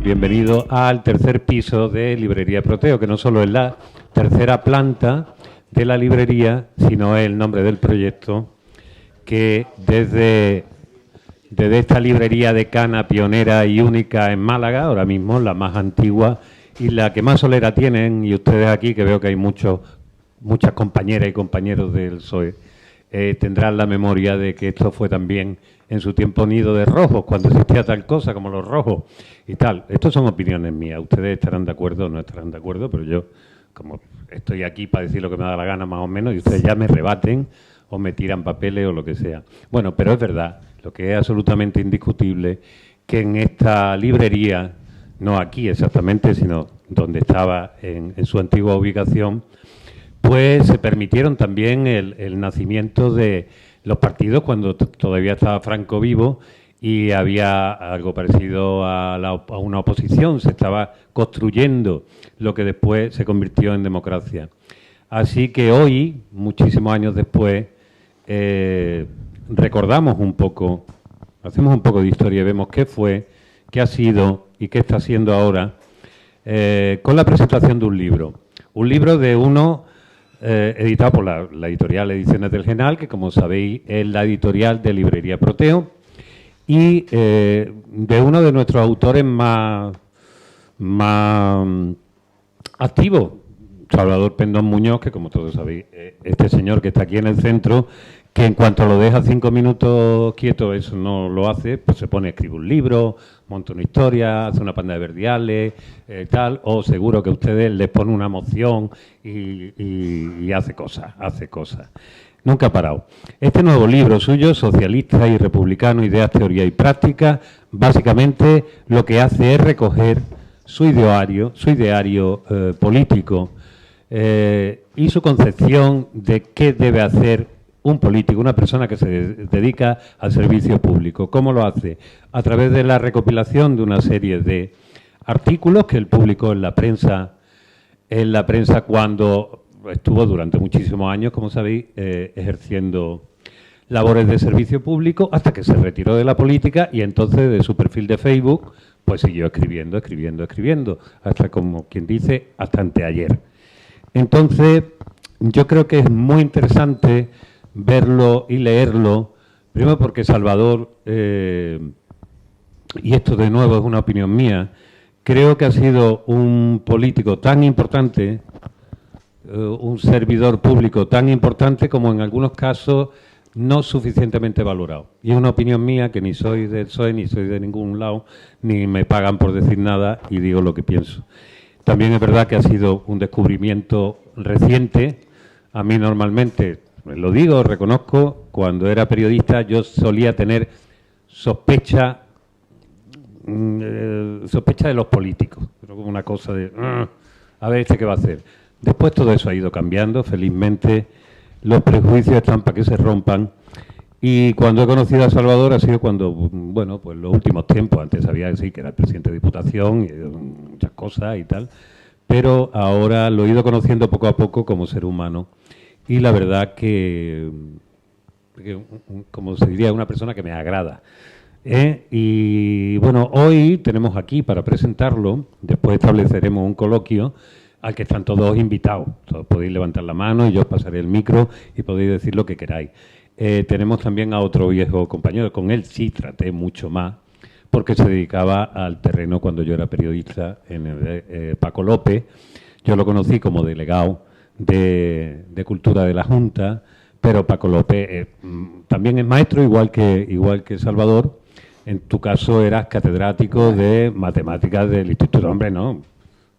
Bienvenido al tercer piso de Librería Proteo, que no solo es la tercera planta de la librería, sino es el nombre del proyecto que desde esta librería decana, pionera y única en Málaga, ahora mismo la más antigua y la que más solera tienen, y ustedes aquí, que veo que hay muchas compañeras y compañeros del PSOE, tendrán la memoria de que esto fue también en su tiempo nido de rojos, cuando existía tal cosa como los rojos y tal. Estos son opiniones mías, ustedes estarán de acuerdo o no estarán de acuerdo, pero yo, como estoy aquí para decir lo que me da la gana más o menos, y ustedes ya me rebaten o me tiran papeles o lo que sea. Bueno, pero es verdad, lo que es absolutamente indiscutible, que en esta librería, no aquí exactamente, sino donde estaba en su antigua ubicación, pues se permitieron también el nacimiento de los partidos cuando todavía estaba Franco vivo y había algo parecido a una oposición, se estaba construyendo lo que después se convirtió en democracia. Así que hoy, muchísimos años después, recordamos un poco, hacemos un poco de historia y vemos qué fue, qué ha sido y qué está haciendo ahora con la presentación de un libro. Un libro de uno editado por la editorial Ediciones del Genal, que como sabéis es la editorial de Librería Proteo, y de uno de nuestros autores más activos, Salvador Pendón Muñoz, que como todos sabéis, este señor que está aquí en el centro, que en cuanto lo deja 5 minutos quieto, eso no lo hace, pues se pone a escribir un libro, monta una historia, hace una panda de verdiales, tal, o seguro que a ustedes les pone una moción y hace cosas. Nunca ha parado. Este nuevo libro suyo, Socialista y Republicano, Ideas, Teoría y Práctica, básicamente lo que hace es recoger su ideario político y su concepción de qué debe hacer un político, una persona que se dedica al servicio público. ¿Cómo lo hace? A través de la recopilación de una serie de artículos que él publicó en la prensa cuando estuvo durante muchísimos años, como sabéis, ejerciendo labores de servicio público, hasta que se retiró de la política y entonces de su perfil de Facebook pues siguió escribiendo, hasta, como quien dice, hasta anteayer. Entonces, yo creo que es muy interesante verlo y leerlo, primero porque Salvador, y esto de nuevo es una opinión mía, creo que ha sido un político tan importante, un servidor público tan importante como en algunos casos no suficientemente valorado. Y es una opinión mía, que ni soy del PSOE, ni soy de ningún lado, ni me pagan por decir nada y digo lo que pienso. También es verdad que ha sido un descubrimiento reciente. A mí normalmente, lo digo, reconozco, cuando era periodista yo solía tener sospecha de los políticos, pero como una cosa de, a ver qué va a hacer. Después todo eso ha ido cambiando, felizmente los prejuicios están para que se rompan, y cuando he conocido a Salvador ha sido cuando, bueno, pues los últimos tiempos, antes sabía que sí, que era el presidente de Diputación y muchas cosas y tal, pero ahora lo he ido conociendo poco a poco como ser humano, y la verdad que como se diría, una persona que me agrada. Y bueno, hoy tenemos aquí para presentarlo, después estableceremos un coloquio al que están todos invitados. Todos podéis levantar la mano y yo os pasaré el micro y podéis decir lo que queráis. Tenemos también a otro viejo compañero, con él sí traté mucho más, porque se dedicaba al terreno cuando yo era periodista, Paco López. Yo lo conocí como delegado de Cultura de la Junta, pero Paco López también es maestro, igual que Salvador. En tu caso eras catedrático de matemáticas del Instituto. Hombre, no,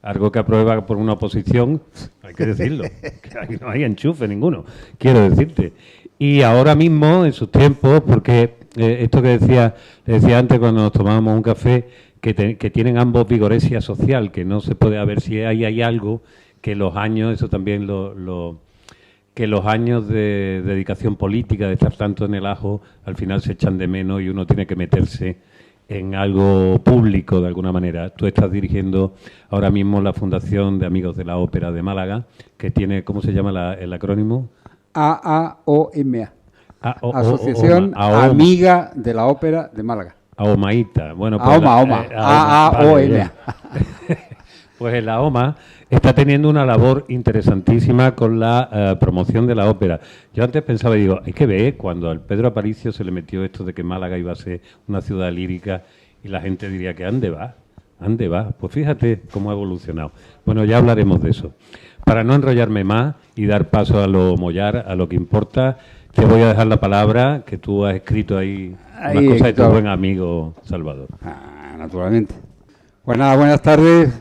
algo que aprueba por una oposición, hay que decirlo, que ahí no hay enchufe ninguno, quiero decirte. Y ahora mismo, en sus tiempos, porque esto que decía antes cuando nos tomábamos un café, que tienen ambos vigoresia social, que no se puede, a ver si hay algo que los años, eso también que los años de dedicación política, de estar tanto en el ajo, al final se echan de menos y uno tiene que meterse en algo público de alguna manera. Tú estás dirigiendo ahora mismo la Fundación de Amigos de la Ópera de Málaga, que tiene, ¿cómo se llama el acrónimo? AAOMA. AOMA. Asociación Amiga de la Ópera de Málaga. AOMAITA. Bueno, pues AOMA. AAOMA. Pues la OMA está teniendo una labor interesantísima con la promoción de la ópera. Yo antes pensaba, digo, hay que ver cuando al Pedro Aparicio se le metió esto de que Málaga iba a ser una ciudad lírica y la gente diría que ¿ande va? ¿Ande va? Pues fíjate cómo ha evolucionado. Bueno, ya hablaremos de eso. Para no enrollarme más y dar paso a lo mollar, a lo que importa, te voy a dejar la palabra que tú has escrito ahí una cosa de tu buen amigo Salvador. Naturalmente. Pues nada, buenas tardes.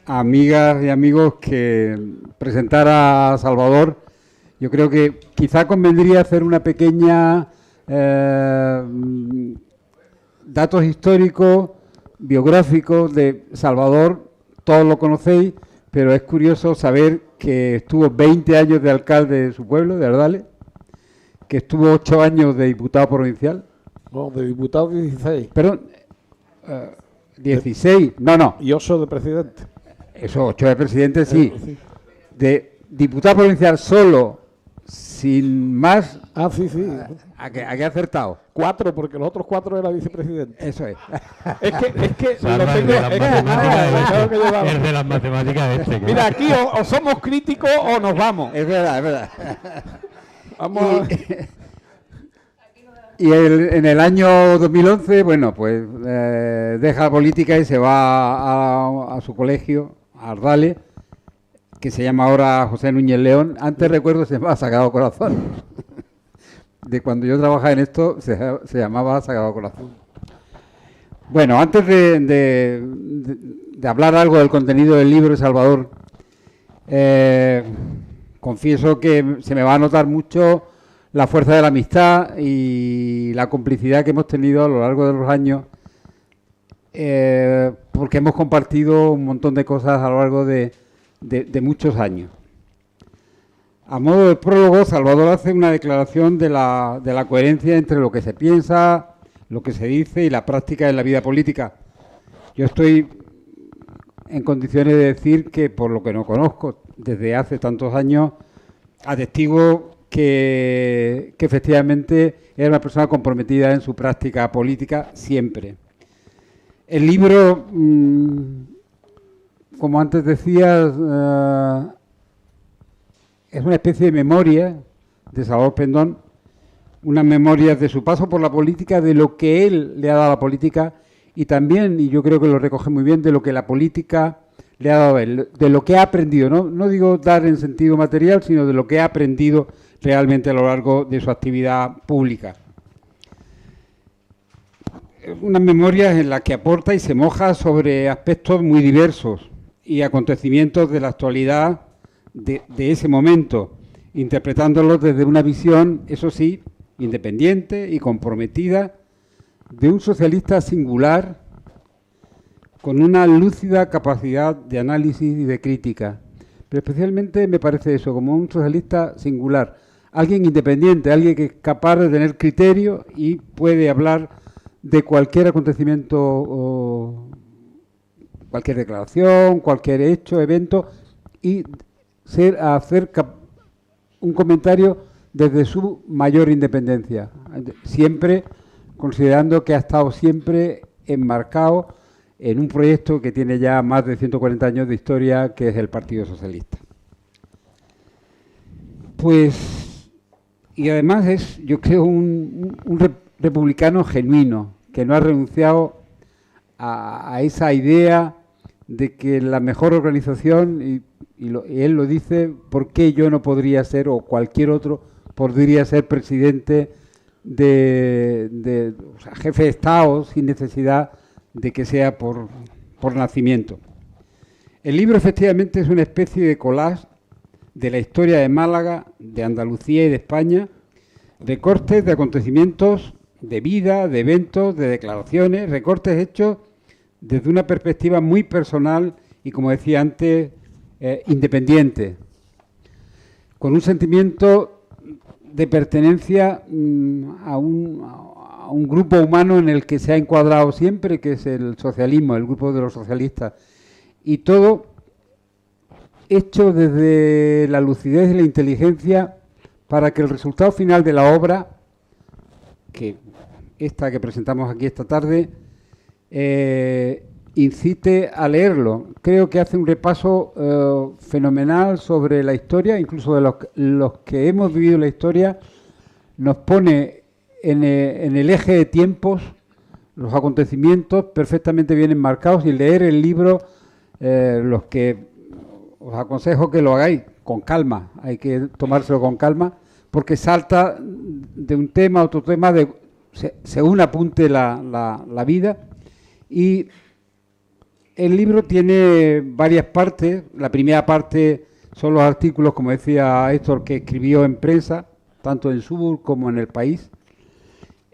Amigas y amigos, que presentar a Salvador, yo creo que quizá convendría hacer una pequeña datos históricos, biográficos de Salvador. Todos lo conocéis, pero es curioso saber que estuvo 20 años de alcalde de su pueblo, de Ardales, que estuvo 8 años de diputado provincial. No, de diputado 16. Perdón, 16, no. Y 8 de presidente. Eso, 8 de presidente, sí. De diputado provincial solo, sin más. Sí. ¿A qué acertado? 4, porque los otros 4 era vicepresidente. Eso es. Es que Salva, lo tengo. el de las matemáticas este. Mira, aquí o somos críticos o nos vamos. Es verdad. Vamos. Y en el año 2011, bueno, pues deja la política y se va a su colegio, a Ardales, que se llama ahora José Núñez León. Antes recuerdo se llamaba Sagrado Corazón. De cuando yo trabajaba en esto se llamaba Sagrado Corazón. Bueno, antes de hablar algo del contenido del libro de Salvador, confieso que se me va a notar mucho la fuerza de la amistad y la complicidad que hemos tenido a lo largo de los años, porque hemos compartido un montón de cosas a lo largo de muchos años. A modo de prólogo, Salvador hace una declaración de la coherencia entre lo que se piensa, lo que se dice y la práctica en la vida política. Yo estoy en condiciones de decir que, por lo que no conozco desde hace tantos años, atestigo que efectivamente era una persona comprometida en su práctica política siempre. El libro, como antes decías, es una especie de memoria de Salvador Pendón, unas memorias de su paso por la política, de lo que él le ha dado a la política y también, y yo creo que lo recoge muy bien, de lo que la política le ha dado a él, de lo que ha aprendido, no digo dar en sentido material, sino de lo que ha aprendido realmente a lo largo de su actividad pública. Unas memorias en las que aporta y se moja sobre aspectos muy diversos y acontecimientos de la actualidad de ese momento, interpretándolos desde una visión, eso sí, independiente y comprometida, de un socialista singular, con una lúcida capacidad de análisis y de crítica. Pero especialmente me parece eso, como un socialista singular, alguien independiente, alguien que es capaz de tener criterio y puede hablar de cualquier acontecimiento, o cualquier declaración, cualquier hecho, evento, y hacer un comentario desde su mayor independencia, siempre considerando que ha estado siempre enmarcado en un proyecto que tiene ya más de 140 años de historia, que es el Partido Socialista. Pues, y además es, yo creo, un republicano genuino, que no ha renunciado a esa idea de que la mejor organización, y él lo dice, ¿por qué yo no podría ser, o cualquier otro podría ser presidente o sea, jefe de Estado, sin necesidad de que sea por nacimiento? El libro efectivamente es una especie de collage de la historia de Málaga, de Andalucía y de España, recortes de acontecimientos, de vida, de eventos, de declaraciones, recortes hechos desde una perspectiva muy personal y, como decía antes, independiente, con un sentimiento de pertenencia a a un grupo humano en el que se ha encuadrado siempre, que es el socialismo, el grupo de los socialistas. Y todo hecho desde la lucidez y la inteligencia para que el resultado final de la obra, que esta que presentamos aquí esta tarde, incite a leerlo. Creo que hace un repaso fenomenal sobre la historia, incluso de los que hemos vivido la historia, nos pone en el eje de tiempos los acontecimientos perfectamente bien enmarcados, y leer el libro, los que os aconsejo que lo hagáis con calma, hay que tomárselo con calma, porque salta de un tema a otro tema según apunte la vida. Y el libro tiene varias partes. La primera parte son los artículos, como decía Héctor, que escribió en prensa, tanto en Subur como en El País.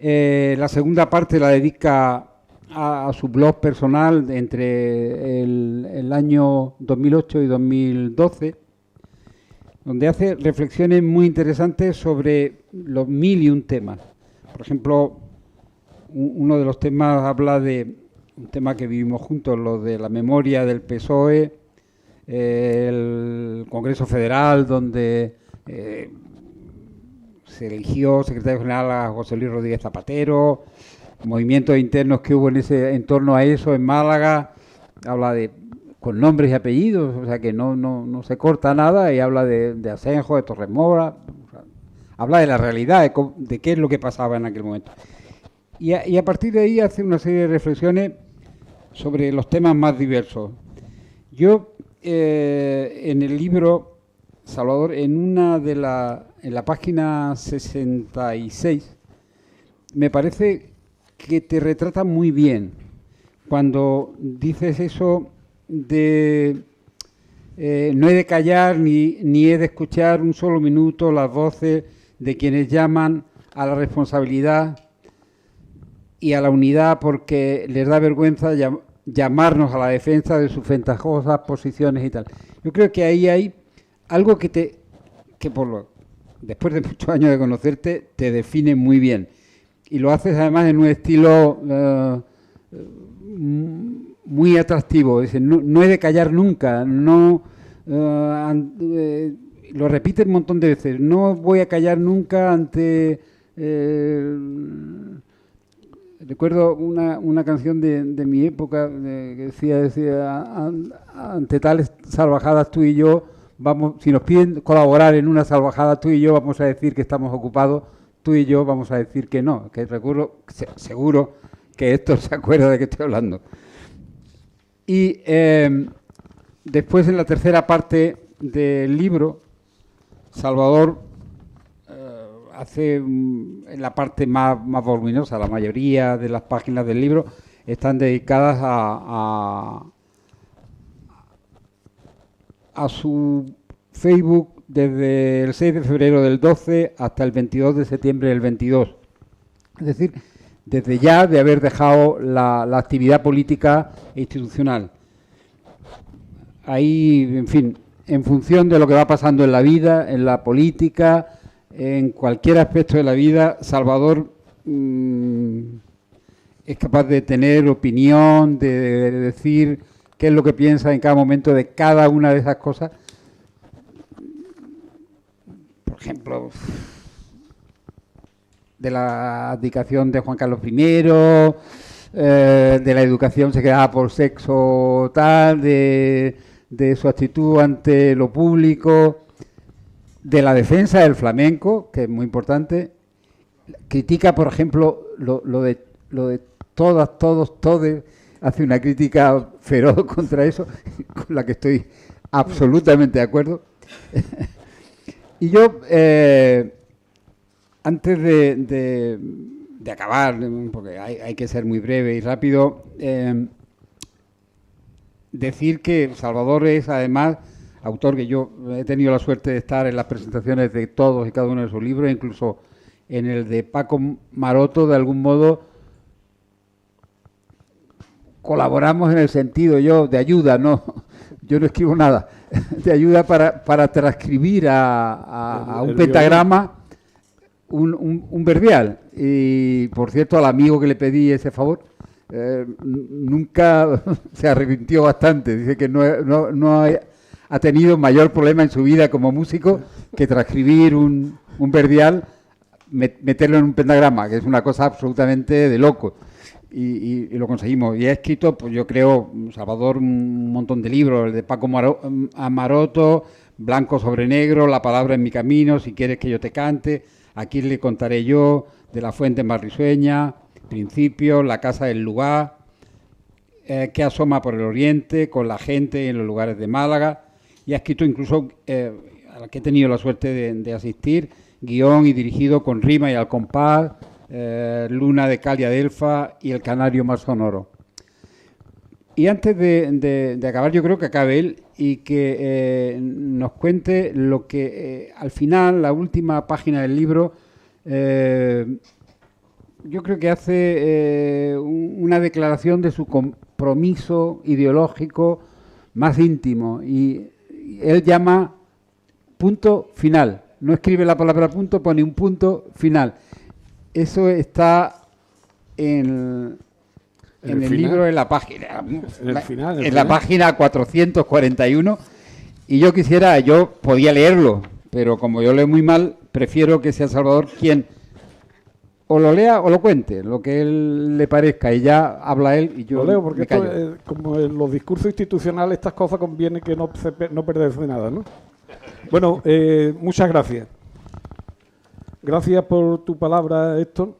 La segunda parte la dedica a su blog personal entre el año 2008 y 2012, donde hace reflexiones muy interesantes sobre los 1001 temas. Por ejemplo, uno de los temas habla de un tema que vivimos juntos, lo de la memoria del PSOE, el Congreso Federal, donde se eligió secretario general a José Luis Rodríguez Zapatero, movimientos internos que hubo en torno a eso en Málaga, habla con nombres y apellidos, o sea que no se corta nada, y habla de Asenjo, de Torres Mora, o sea, habla de la realidad, de qué es lo que pasaba en aquel momento. Y a partir de ahí hace una serie de reflexiones sobre los temas más diversos. Yo, en el libro, Salvador, en la página 66, me parece que te retrata muy bien cuando dices eso de no he de callar ni he de escuchar un solo minuto las voces de quienes llaman a la responsabilidad y a la unidad porque les da vergüenza llamarnos a la defensa de sus ventajosas posiciones y tal. Yo creo que ahí hay algo que después de muchos años de conocerte te define muy bien, y lo haces además en un estilo muy atractivo. Dice, no he de callar nunca, lo repite un montón de veces, no voy a callar nunca ante... recuerdo una canción de mi época que decía ante tales salvajadas tú y yo, si nos piden colaborar en una salvajada tú y yo vamos a decir que estamos ocupados, tú y yo vamos a decir que no, que recuerdo, seguro que Héctor se acuerda de que estoy hablando. Y después, en la tercera parte del libro, Salvador hace en la parte más voluminosa, la mayoría de las páginas del libro están dedicadas a su Facebook desde el 6 de febrero del 12 hasta el 22 de septiembre del 22. Es decir, desde ya de haber dejado la actividad política e institucional. Ahí, en fin, en función de lo que va pasando en la vida, en la política, en cualquier aspecto de la vida, Salvador es capaz de tener opinión, de decir qué es lo que piensa en cada momento de cada una de esas cosas. Por ejemplo, de la abdicación de Juan Carlos I, de la educación se quedaba por sexo tal, de su actitud ante lo público, de la defensa del flamenco, que es muy importante. Critica, por ejemplo, lo de todas, todos, hace una crítica feroz contra eso, con la que estoy absolutamente de acuerdo. Y yo, antes de acabar, porque hay que ser muy breve y rápido, decir que Salvador es además autor, que yo he tenido la suerte de estar en las presentaciones de todos y cada uno de sus libros, incluso en el de Paco Maroto, de algún modo colaboramos en el sentido de ayuda, no, yo no escribo nada, de ayuda para transcribir a un pentagrama un verdial. Y, por cierto, al amigo que le pedí ese favor, nunca se arrepintió bastante. Dice que no ha tenido mayor problema en su vida como músico que transcribir un verdial, meterlo en un pentagrama, que es una cosa absolutamente de loco. Y lo conseguimos. Y ha escrito, pues yo creo, Salvador, un montón de libros, el de Paco Amaroto, Blanco sobre Negro, La palabra en mi camino, Si quieres que yo te cante, Aquí le contaré yo, De la fuente más risueña, Principios, La casa del lugar, Que asoma por el oriente, Con la gente en los lugares de Málaga. Y ha escrito incluso, a la que he tenido la suerte de asistir, guión y dirigido con rima y al compás, Luna de cal y adelfa y El canario más sonoro. Y antes de acabar, yo creo que acabe él y que nos cuente lo que al final, la última página del libro, yo creo que hace una declaración de su compromiso ideológico más íntimo, y él llama punto final. No escribe la palabra punto, pone un punto final. Eso está en el libro, en la página, en la página 441. Y yo podía leerlo, pero como yo leo muy mal, prefiero que sea Salvador quien o lo lea o lo cuente, lo que él le parezca, y ya habla él y yo lo leo, porque me callo. esto, como en los discursos institucionales, estas cosas conviene que no perderse nada, ¿no? Bueno, muchas gracias. Gracias por tu palabra, Héctor.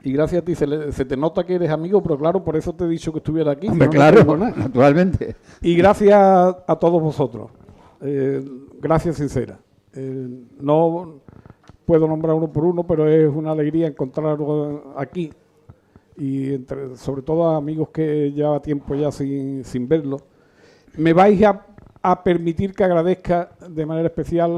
Y gracias a ti. Se te nota que eres amigo, pero claro, por eso te he dicho que estuviera aquí. Hombre, no, claro, no naturalmente. Y gracias a todos vosotros. Gracias sinceras. No puedo nombrar uno por uno, pero es una alegría encontraros aquí. Y sobre todo a amigos que lleva tiempo ya sin verlos. Me vais a permitir que agradezca de manera especial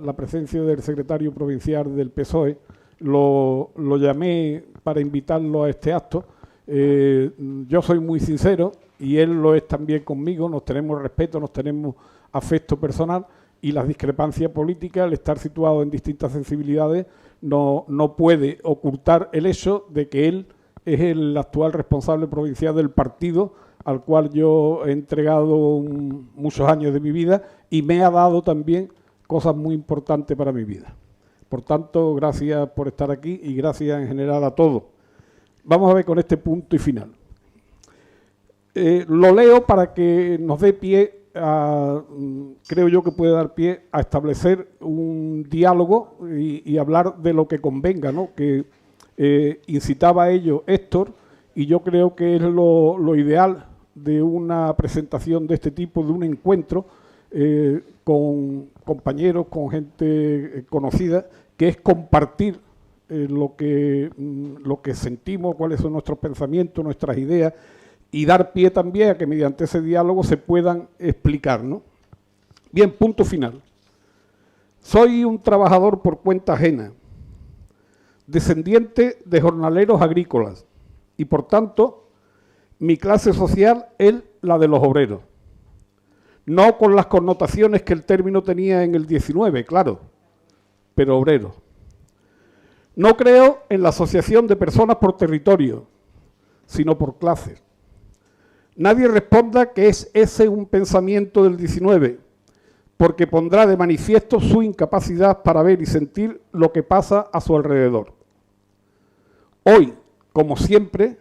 la presencia del secretario provincial del PSOE. Lo llamé para invitarlo a este acto. Yo soy muy sincero y él lo es también conmigo. Nos tenemos respeto, nos tenemos afecto personal, y las discrepancias políticas, al estar situado en distintas sensibilidades, no puede ocultar el hecho de que él es el actual responsable provincial del partido al cual yo he entregado muchos años de mi vida, y me ha dado también cosas muy importantes para mi vida. Por tanto, gracias por estar aquí y gracias en general a todos. Vamos a ver con este punto y final. Lo leo para que nos dé pie creo yo que puede dar pie a establecer un diálogo y hablar de lo que convenga, ¿no? Que incitaba a ello Héctor, y yo creo que es lo ideal de una presentación de este tipo, de un encuentro con compañeros, con gente conocida, que es compartir lo que sentimos, cuáles son nuestros pensamientos, nuestras ideas, y dar pie también a que mediante ese diálogo se puedan explicar, ¿no? Bien, punto final. Soy un trabajador por cuenta ajena, descendiente de jornaleros agrícolas, y por tanto mi clase social es la de los obreros. No con las connotaciones que el término tenía en el 19, claro, pero obreros. No creo en la asociación de personas por territorio, sino por clases. Nadie responda que es ese un pensamiento del 19, porque pondrá de manifiesto su incapacidad para ver y sentir lo que pasa a su alrededor. Hoy, como siempre,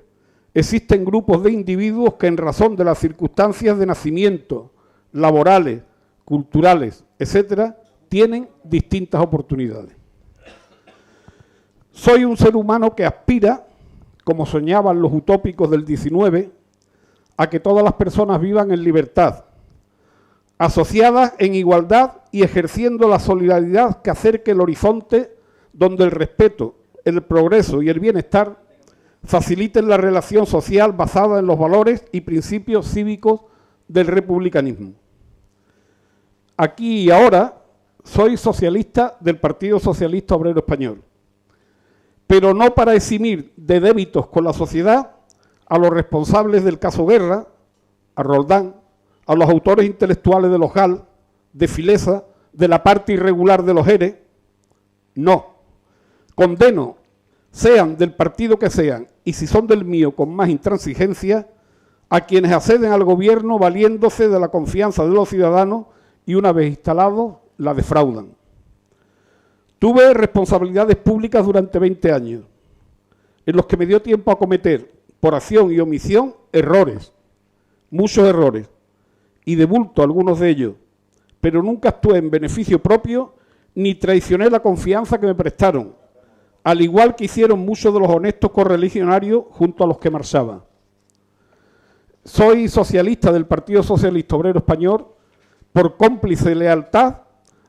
existen grupos de individuos que en razón de las circunstancias de nacimiento, laborales, culturales, etcétera, tienen distintas oportunidades. Soy un ser humano que aspira, como soñaban los utópicos del 19, a que todas las personas vivan en libertad, asociadas en igualdad y ejerciendo la solidaridad que acerque el horizonte donde el respeto, el progreso y el bienestar faciliten la relación social basada en los valores y principios cívicos del republicanismo. Aquí y ahora soy socialista del Partido Socialista Obrero Español, pero no para eximir de débitos con la sociedad a los responsables del caso Guerra, a Roldán, a los autores intelectuales de los GAL, de Filesa, de la parte irregular de los ERE. No, Condeno, sean del partido que sean, y si son del mío con más intransigencia, a quienes acceden al gobierno valiéndose de la confianza de los ciudadanos y una vez instalados, la defraudan. Tuve responsabilidades públicas durante 20 años, en los que me dio tiempo a cometer, por acción y omisión, errores, muchos errores, y de bulto algunos de ellos, pero nunca actué en beneficio propio ni traicioné la confianza que me prestaron, al igual que hicieron muchos de los honestos correligionarios junto a los que marchaban. Soy socialista del Partido Socialista Obrero Español por cómplice lealtad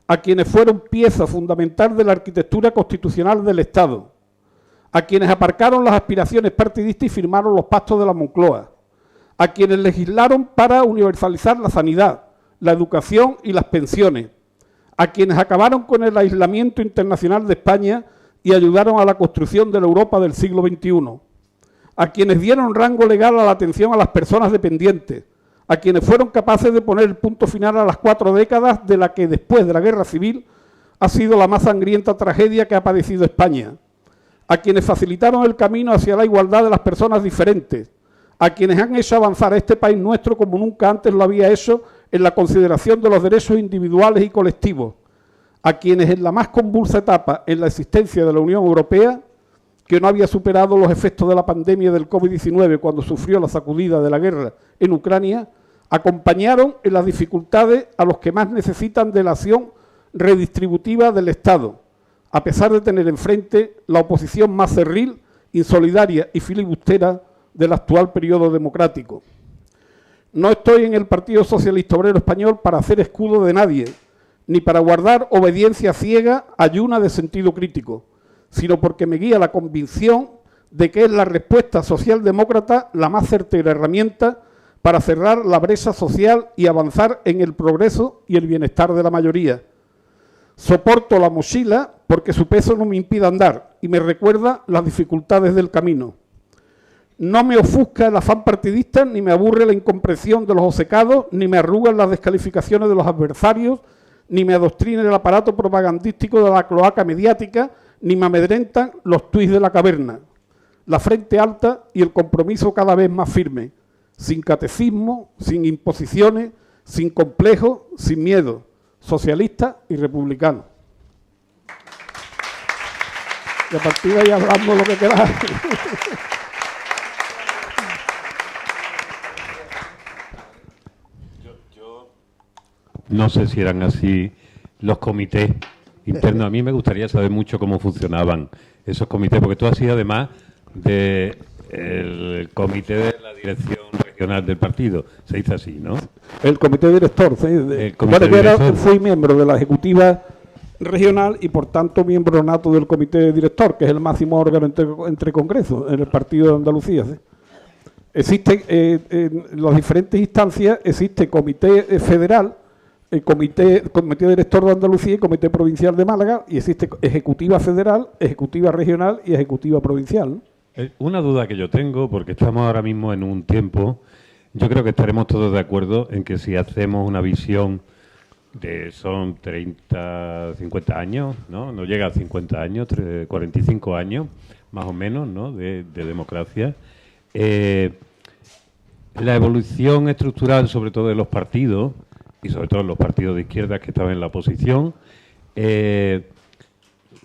a quienes fueron pieza fundamental de la arquitectura constitucional del Estado, a quienes aparcaron las aspiraciones partidistas y firmaron los pactos de la Moncloa, a quienes legislaron para universalizar la sanidad, la educación y las pensiones, a quienes acabaron con el aislamiento internacional de España y ayudaron a la construcción de la Europa del siglo XXI, a quienes dieron rango legal a la atención a las personas dependientes, a quienes fueron capaces de poner el punto final a las 4 décadas de la que después de la Guerra Civil ha sido la más sangrienta tragedia que ha padecido España, a quienes facilitaron el camino hacia la igualdad de las personas diferentes, a quienes han hecho avanzar a este país nuestro como nunca antes lo había hecho en la consideración de los derechos individuales y colectivos, a quienes en la más convulsa etapa en la existencia de la Unión Europea, que no había superado los efectos de la pandemia del COVID-19 cuando sufrió la sacudida de la guerra en Ucrania, acompañaron en las dificultades a los que más necesitan de la acción redistributiva del Estado, a pesar de tener enfrente la oposición más cerril, insolidaria y filibustera del actual periodo democrático. No estoy en el Partido Socialista Obrero Español para hacer escudo de nadie, ni para guardar obediencia ciega ayuna de sentido crítico, sino porque me guía la convicción de que es la respuesta socialdemócrata la más certera herramienta para cerrar la brecha social y avanzar en el progreso y el bienestar de la mayoría. Soporto la mochila porque su peso no me impide andar y me recuerda las dificultades del camino. No me ofusca el afán partidista, ni me aburre la incomprensión de los obcecados, ni me arrugan las descalificaciones de los adversarios, ni me adoctrina el aparato propagandístico de la cloaca mediática, ni me amedrentan los tuits de la caverna. La frente alta y el compromiso cada vez más firme, sin catecismo, sin imposiciones, sin complejos, sin miedo, socialista y republicano. Y a partir de ahí hablamos lo que queráis. No sé si eran así los comités internos. A mí me gustaría saber mucho cómo funcionaban esos comités, porque tú has sido además del comité de la dirección regional del partido. Se dice así, ¿no? El comité director, sí. El comité director. Fui miembro de la ejecutiva regional y por tanto miembro nato del comité director, que es el máximo órgano entre congresos en el partido de Andalucía. ¿Sí? Existen en las diferentes instancias, existe comité federal, el comité director de Andalucía y comité provincial de Málaga, y existe ejecutiva federal, ejecutiva regional y ejecutiva provincial, ¿no? Una duda que yo tengo, porque estamos ahora mismo en un tiempo, yo creo que estaremos todos de acuerdo en que si hacemos una visión de son 30, 50 años, ¿no? No llega a 50 años, 45 años, más o menos, ¿no? de democracia. La evolución estructural, sobre todo de los partidos, y sobre todo los partidos de izquierda que estaban en la oposición,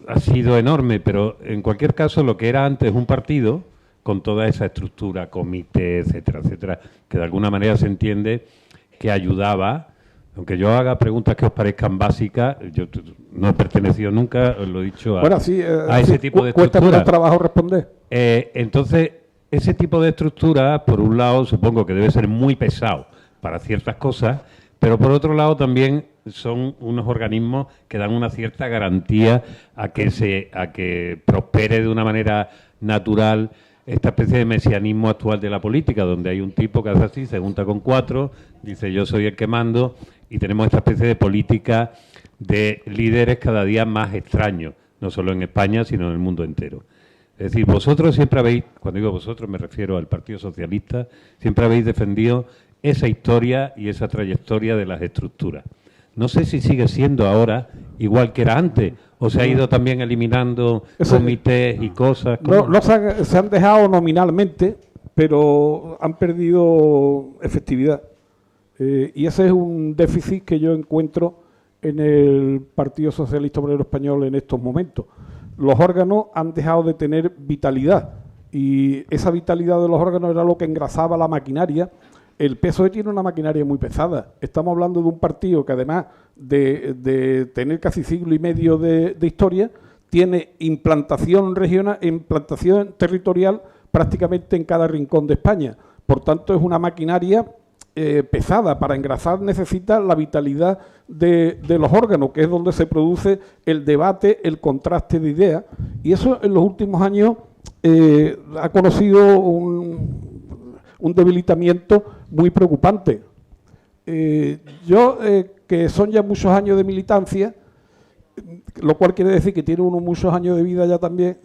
ha sido enorme, pero en cualquier caso lo que era antes un partido, con toda esa estructura, comité, etcétera, etcétera, que de alguna manera se entiende que ayudaba, aunque yo haga preguntas que os parezcan básicas, yo no he pertenecido nunca, os lo he dicho, a ese tipo de estructura. Cuesta trabajo responder. Entonces, ese tipo de estructura, por un lado, supongo que debe ser muy pesado para ciertas cosas, pero por otro lado también son unos organismos que dan una cierta garantía a que prospere de una manera natural esta especie de mesianismo actual de la política, donde hay un tipo que hace así, se junta con 4, dice yo soy el que mando, y tenemos esta especie de política de líderes cada día más extraños, no solo en España, sino en el mundo entero. Es decir, vosotros siempre habéis, cuando digo vosotros me refiero al Partido Socialista, siempre habéis defendido esa historia y esa trayectoria de las estructuras. No sé si sigue siendo ahora igual que era antes, o se ha ido también eliminando comités y cosas. No se han dejado nominalmente, pero han perdido efectividad. Y ese es un déficit que yo encuentro en el Partido Socialista Obrero Español en estos momentos. Los órganos han dejado de tener vitalidad y esa vitalidad de los órganos era lo que engrasaba la maquinaria. El PSOE tiene una maquinaria muy pesada. Estamos hablando de un partido que, además de tener casi siglo y medio de historia, tiene implantación regional, implantación territorial prácticamente en cada rincón de España. Por tanto, es una maquinaria pesada. Para engrasar necesita la vitalidad de los órganos, que es donde se produce el debate, el contraste de ideas. Y eso en los últimos años ha conocido un debilitamiento muy preocupante. Que son ya muchos años de militancia, lo cual quiere decir que tiene uno muchos años de vida ya también,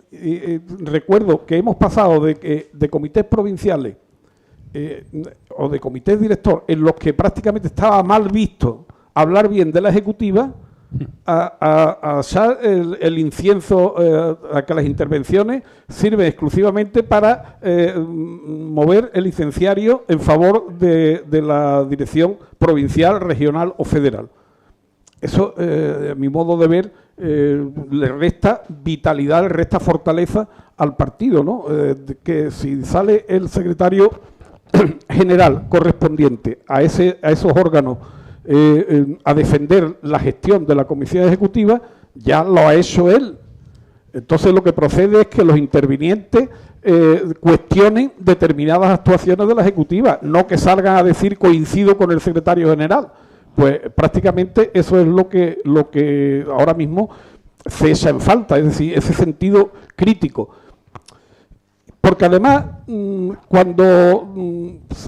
recuerdo que hemos pasado de comités provinciales o de comités director en los que prácticamente estaba mal visto hablar bien de la ejecutiva a echar el incienso a que las intervenciones sirven exclusivamente para mover el licenciario en favor de la dirección provincial, regional o federal. Eso, a mi modo de ver, le resta vitalidad, le resta fortaleza al partido, ¿no? Que si sale el secretario general correspondiente a esos órganos a defender la gestión de la comisión ejecutiva, ya lo ha hecho él. Entonces lo que procede es que los intervinientes cuestionen determinadas actuaciones de la ejecutiva, no que salgan a decir coincido con el secretario general. Pues prácticamente eso es lo que ahora mismo se echa en falta, es decir, ese sentido crítico. Porque además, cuando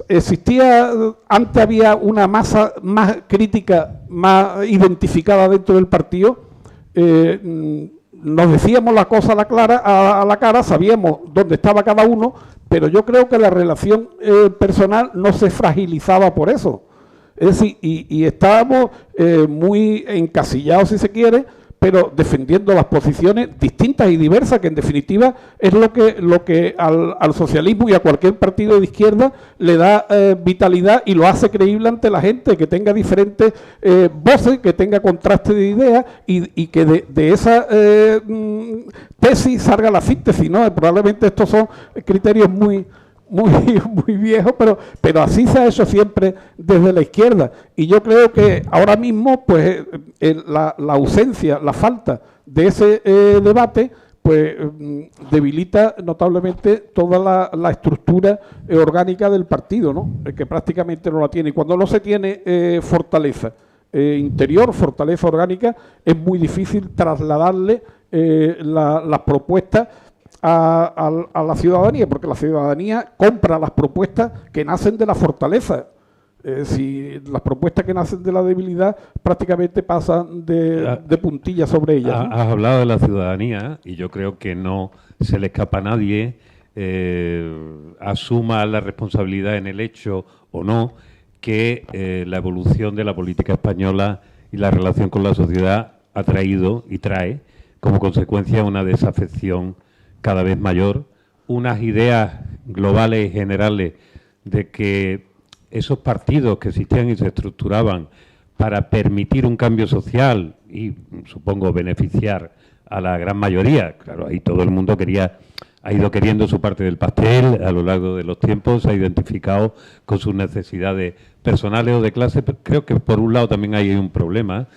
existía, antes había una masa más crítica, más identificada dentro del partido, nos decíamos la cosa a la cara, sabíamos dónde estaba cada uno, pero yo creo que la relación personal no se fragilizaba por eso. Es decir, y estábamos muy encasillados, si se quiere, pero defendiendo las posiciones distintas y diversas, que en definitiva es lo que al socialismo y a cualquier partido de izquierda le da vitalidad y lo hace creíble ante la gente, que tenga diferentes voces, que tenga contraste de ideas y que de esa tesis salga la síntesis, ¿no? Probablemente estos son criterios muy viejo, pero así se ha hecho siempre desde la izquierda. Y yo creo que ahora mismo, pues, la ausencia, la falta de ese debate, pues, debilita notablemente toda la estructura orgánica del partido, ¿no? Que prácticamente no la tiene. Y cuando no se tiene fortaleza interior, fortaleza orgánica, es muy difícil trasladarle las propuestas a la ciudadanía, porque la ciudadanía compra las propuestas que nacen de la fortaleza. Si las propuestas que nacen de la debilidad prácticamente pasan de puntillas sobre ellas, ¿no? Has hablado de la ciudadanía y yo creo que no se le escapa a nadie, asuma la responsabilidad en el hecho o no, que la evolución de la política española y la relación con la sociedad ha traído y trae como consecuencia una desafección cada vez mayor, unas ideas globales y generales de que esos partidos que existían y se estructuraban para permitir un cambio social y, supongo, beneficiar a la gran mayoría, claro, ahí todo el mundo ha ido queriendo su parte del pastel a lo largo de los tiempos, se ha identificado con sus necesidades personales o de clase, pero creo que por un lado también hay un problema.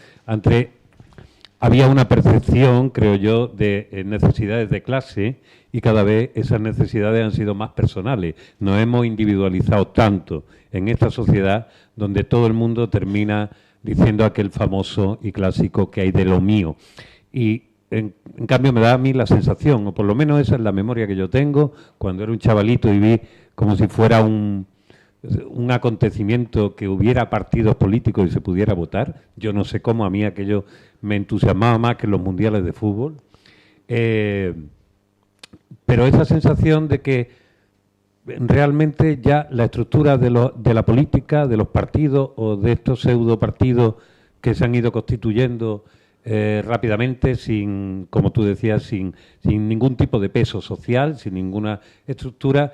Había una percepción, creo yo, de necesidades de clase y cada vez esas necesidades han sido más personales. Nos hemos individualizado tanto en esta sociedad donde todo el mundo termina diciendo aquel famoso y clásico que hay de lo mío. Y en cambio me da a mí la sensación, o por lo menos esa es la memoria que yo tengo, cuando era un chavalito y vi como si fuera un acontecimiento que hubiera partidos políticos y se pudiera votar. Yo no sé cómo, a mí aquello me entusiasmaba más que los mundiales de fútbol. Pero esa sensación de que realmente ya la estructura de la política, de los partidos o de estos pseudo partidos que se han ido constituyendo rápidamente, sin, como tú decías, sin ningún tipo de peso social, sin ninguna estructura,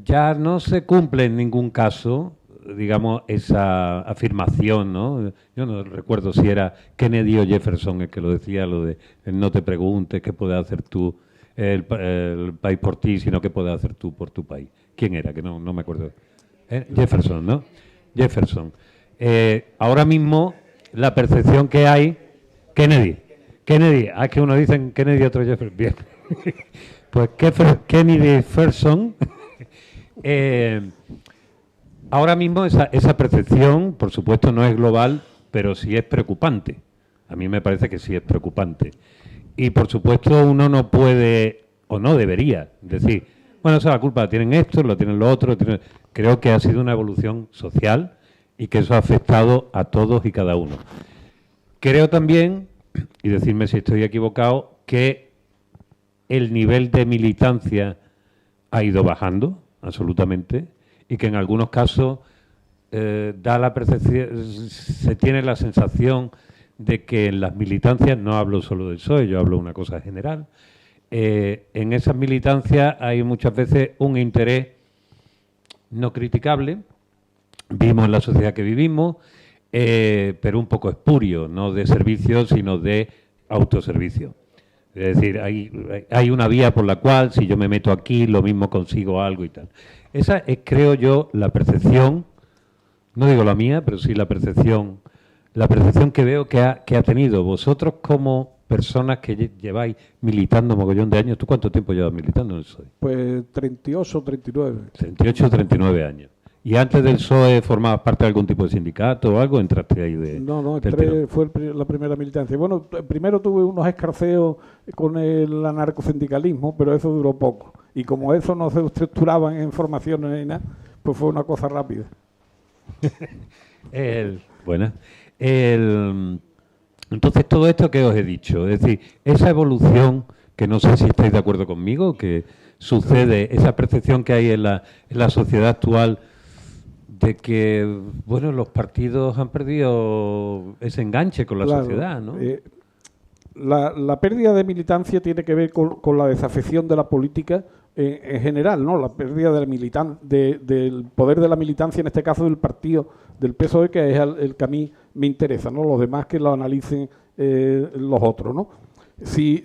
ya no se cumple en ningún caso, digamos, esa afirmación, ¿no? Yo no recuerdo si era Kennedy o Jefferson el que lo decía, lo de no te preguntes qué puedes hacer tú, el país por ti, sino qué puedes hacer tú por tu país. ¿Quién era? Que no me acuerdo. Jefferson, ¿no? Jefferson. Ahora mismo la percepción que hay... Kennedy, es que uno dice Kennedy y otro Jefferson. Bien. Pues Kennedy-Ferson... ahora mismo esa percepción, por supuesto, no es global, pero sí es preocupante. A mí me parece que sí es preocupante. Y, por supuesto, uno no puede, o no debería, decir, bueno, esa es la culpa, la tienen esto, lo tienen lo otro. Creo que ha sido una evolución social y que eso ha afectado a todos y cada uno. Creo también, y decirme si estoy equivocado, que el nivel de militancia ha ido bajando, absolutamente, y que en algunos casos da la percepción, se tiene la sensación de que en las militancias, no hablo solo del PSOE, yo hablo de una cosa general, en esas militancias hay muchas veces un interés no criticable, vimos en la sociedad que vivimos, pero un poco espurio, no de servicio, sino de autoservicio. Es decir, hay una vía por la cual, si yo me meto aquí, lo mismo consigo algo y tal. Esa es, creo yo, la percepción, no digo la mía, pero sí la percepción que veo que ha tenido vosotros como personas que lleváis militando mogollón de años. ¿Tú cuánto tiempo llevas militando en el PSOE? Pues 38 o 39. 38 o 39 años. ¿Y antes del PSOE formabas parte de algún tipo de sindicato o algo? ¿Entraste ahí de...? No, fue la primera militancia. Bueno, primero tuve unos escarceos con el anarcosindicalismo, pero eso duró poco. Y como eso no se estructuraban en formaciones ni nada, pues fue una cosa rápida. Entonces, todo esto que os he dicho, es decir, esa evolución, que no sé si estáis de acuerdo conmigo, que sucede, esa percepción que hay en la sociedad actual de que, bueno, los partidos han perdido ese enganche con la sociedad, ¿no? La pérdida de militancia tiene que ver con la desafección de la política en general, ¿no? La pérdida del poder de la militancia, en este caso del partido del PSOE, que es el que a mí me interesa, ¿no? Los demás que lo analicen los otros, ¿no? Si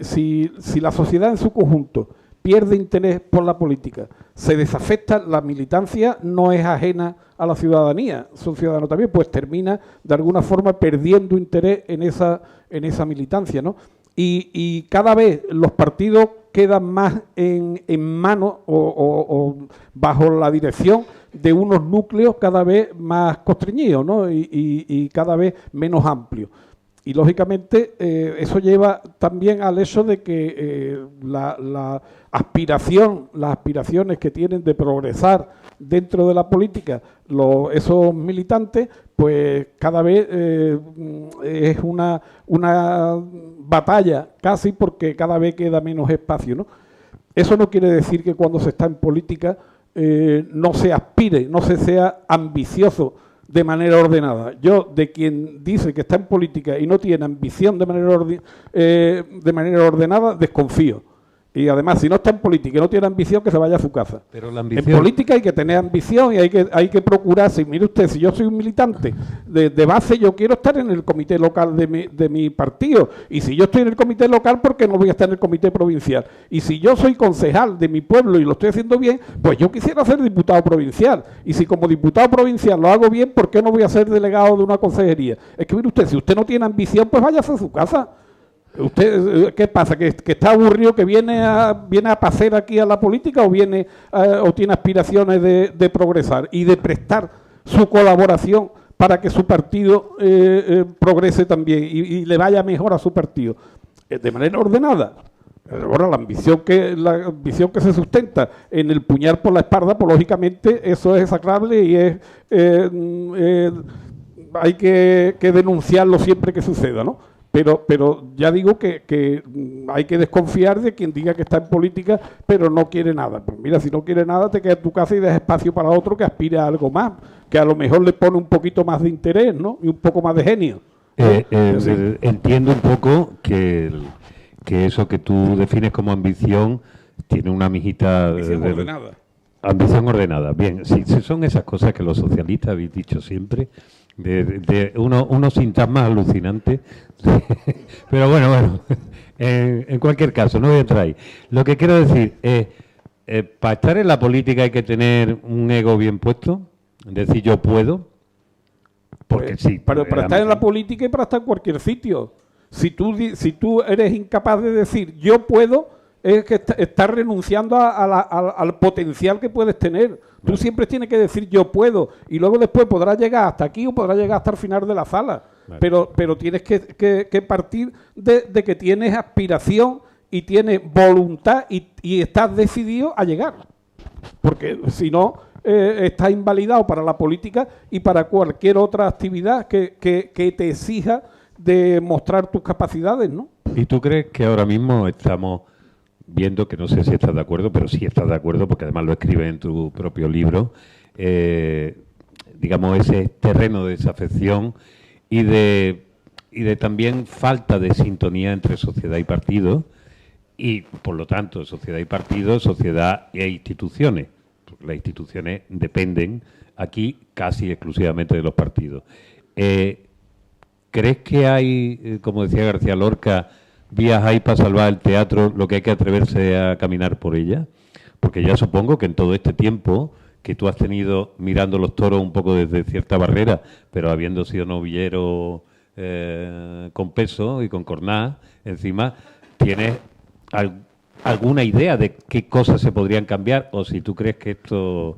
la sociedad en su conjunto pierde interés por la política, se desafecta, la militancia no es ajena a la ciudadanía, son ciudadanos también, pues termina de alguna forma perdiendo interés en esa militancia, ¿no? Y cada vez los partidos quedan más en manos o bajo la dirección de unos núcleos cada vez más constreñidos, ¿no? y cada vez menos amplios. Y lógicamente eso lleva también al hecho de que las aspiraciones que tienen de progresar dentro de la política esos militantes, pues cada vez es una batalla casi, porque cada vez queda menos espacio, ¿no? Eso no quiere decir que cuando se está en política no se aspire, no se sea ambicioso de manera ordenada. Yo, de quien dice que está en política y no tiene ambición de manera ordenada, desconfío. Y además, si no está en política y no tiene ambición, que se vaya a su casa. Pero la ambición... En política hay que tener ambición y hay que procurarse. Mire usted, si yo soy un militante de base, yo quiero estar en el comité local de mi partido. Y si yo estoy en el comité local, ¿por qué no voy a estar en el comité provincial? Y si yo soy concejal de mi pueblo y lo estoy haciendo bien, pues yo quisiera ser diputado provincial. Y si como diputado provincial lo hago bien, ¿por qué no voy a ser delegado de una consejería? Es que mire usted, si usted no tiene ambición, pues váyase a su casa. ¿Usted qué pasa? ¿Que está aburrido, que viene a pasear aquí a la política o o tiene aspiraciones de progresar y de prestar su colaboración para que su partido progrese también y le vaya mejor a su partido? De manera ordenada. Ahora, la ambición que se sustenta en el puñal por la espalda, pues lógicamente eso es execrable y hay que denunciarlo siempre que suceda, ¿no? Pero ya digo que hay que desconfiar de quien diga que está en política pero no quiere nada. Pues mira, si no quiere nada, te quedas en tu casa y dejas espacio para otro que aspire a algo más, que a lo mejor le pone un poquito más de interés, ¿no? Y un poco más de genio. Entiendo un poco que eso que tú defines como ambición tiene una mijita ordenada. Ambición ordenada. Bien, si son esas cosas que los socialistas habéis dicho siempre, de unos sintagmas alucinantes. Pero bueno, en cualquier caso, no voy a entrar ahí. Lo que quiero decir es, para estar en la política hay que tener un ego bien puesto, decir yo puedo, porque Pues, sí. Pero para estar en la política y para estar en cualquier sitio. Si tú eres incapaz de decir yo puedo, es que estás renunciando al potencial que puedes tener. Tú siempre tienes que decir yo puedo y luego después podrás llegar hasta aquí o podrás llegar hasta el final de la sala. Vale. Pero tienes que partir de que tienes aspiración y tienes voluntad y estás decidido a llegar. Porque si no, estás invalidado para la política y para cualquier otra actividad que te exija de mostrar tus capacidades, ¿no? ¿Y tú crees que ahora mismo estamos viendo, que no sé si estás de acuerdo, pero sí estás de acuerdo, porque además lo escribes en tu propio libro, digamos, ese terreno de desafección y de también falta de sintonía entre sociedad y partido, y por lo tanto sociedad y partido, sociedad e instituciones? Porque las instituciones dependen aquí casi exclusivamente de los partidos. ¿Crees que hay, como decía García Lorca, vías hay para salvar el teatro, lo que hay que atreverse a caminar por ella? Porque ya supongo que en todo este tiempo que tú has tenido mirando los toros un poco desde cierta barrera, pero habiendo sido novillero con peso y con corná encima, ¿tienes alguna idea de qué cosas se podrían cambiar? O si tú crees que esto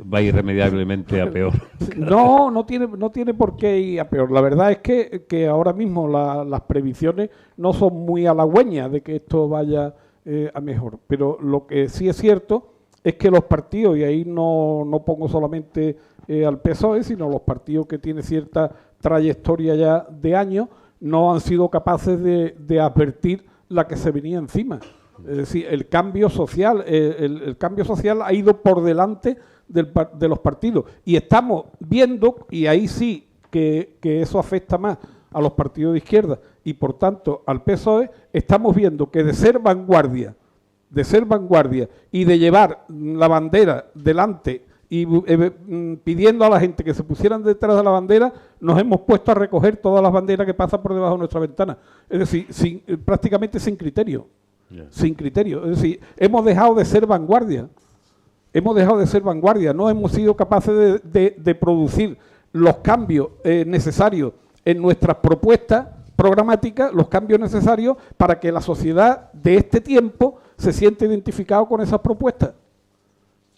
va irremediablemente a peor. No tiene por qué ir a peor. La verdad es que ahora mismo las previsiones no son muy halagüeñas de que esto vaya a mejor. Pero lo que sí es cierto es que los partidos, y ahí no pongo solamente al PSOE, sino los partidos que tienen cierta trayectoria ya de años, no han sido capaces de advertir la que se venía encima. Es decir, el cambio social, el cambio social ha ido por delante de los partidos. Y estamos viendo, y ahí sí que eso afecta más a los partidos de izquierda y por tanto al PSOE, estamos viendo que de ser vanguardia y de llevar la bandera delante y pidiendo a la gente que se pusieran detrás de la bandera, nos hemos puesto a recoger todas las banderas que pasan por debajo de nuestra ventana. Es decir, prácticamente sin criterio. Sin criterio. Es decir, hemos dejado de ser vanguardia. No hemos sido capaces de producir los cambios necesarios en nuestras propuestas programáticas, los cambios necesarios para que la sociedad de este tiempo se sienta identificado con esas propuestas.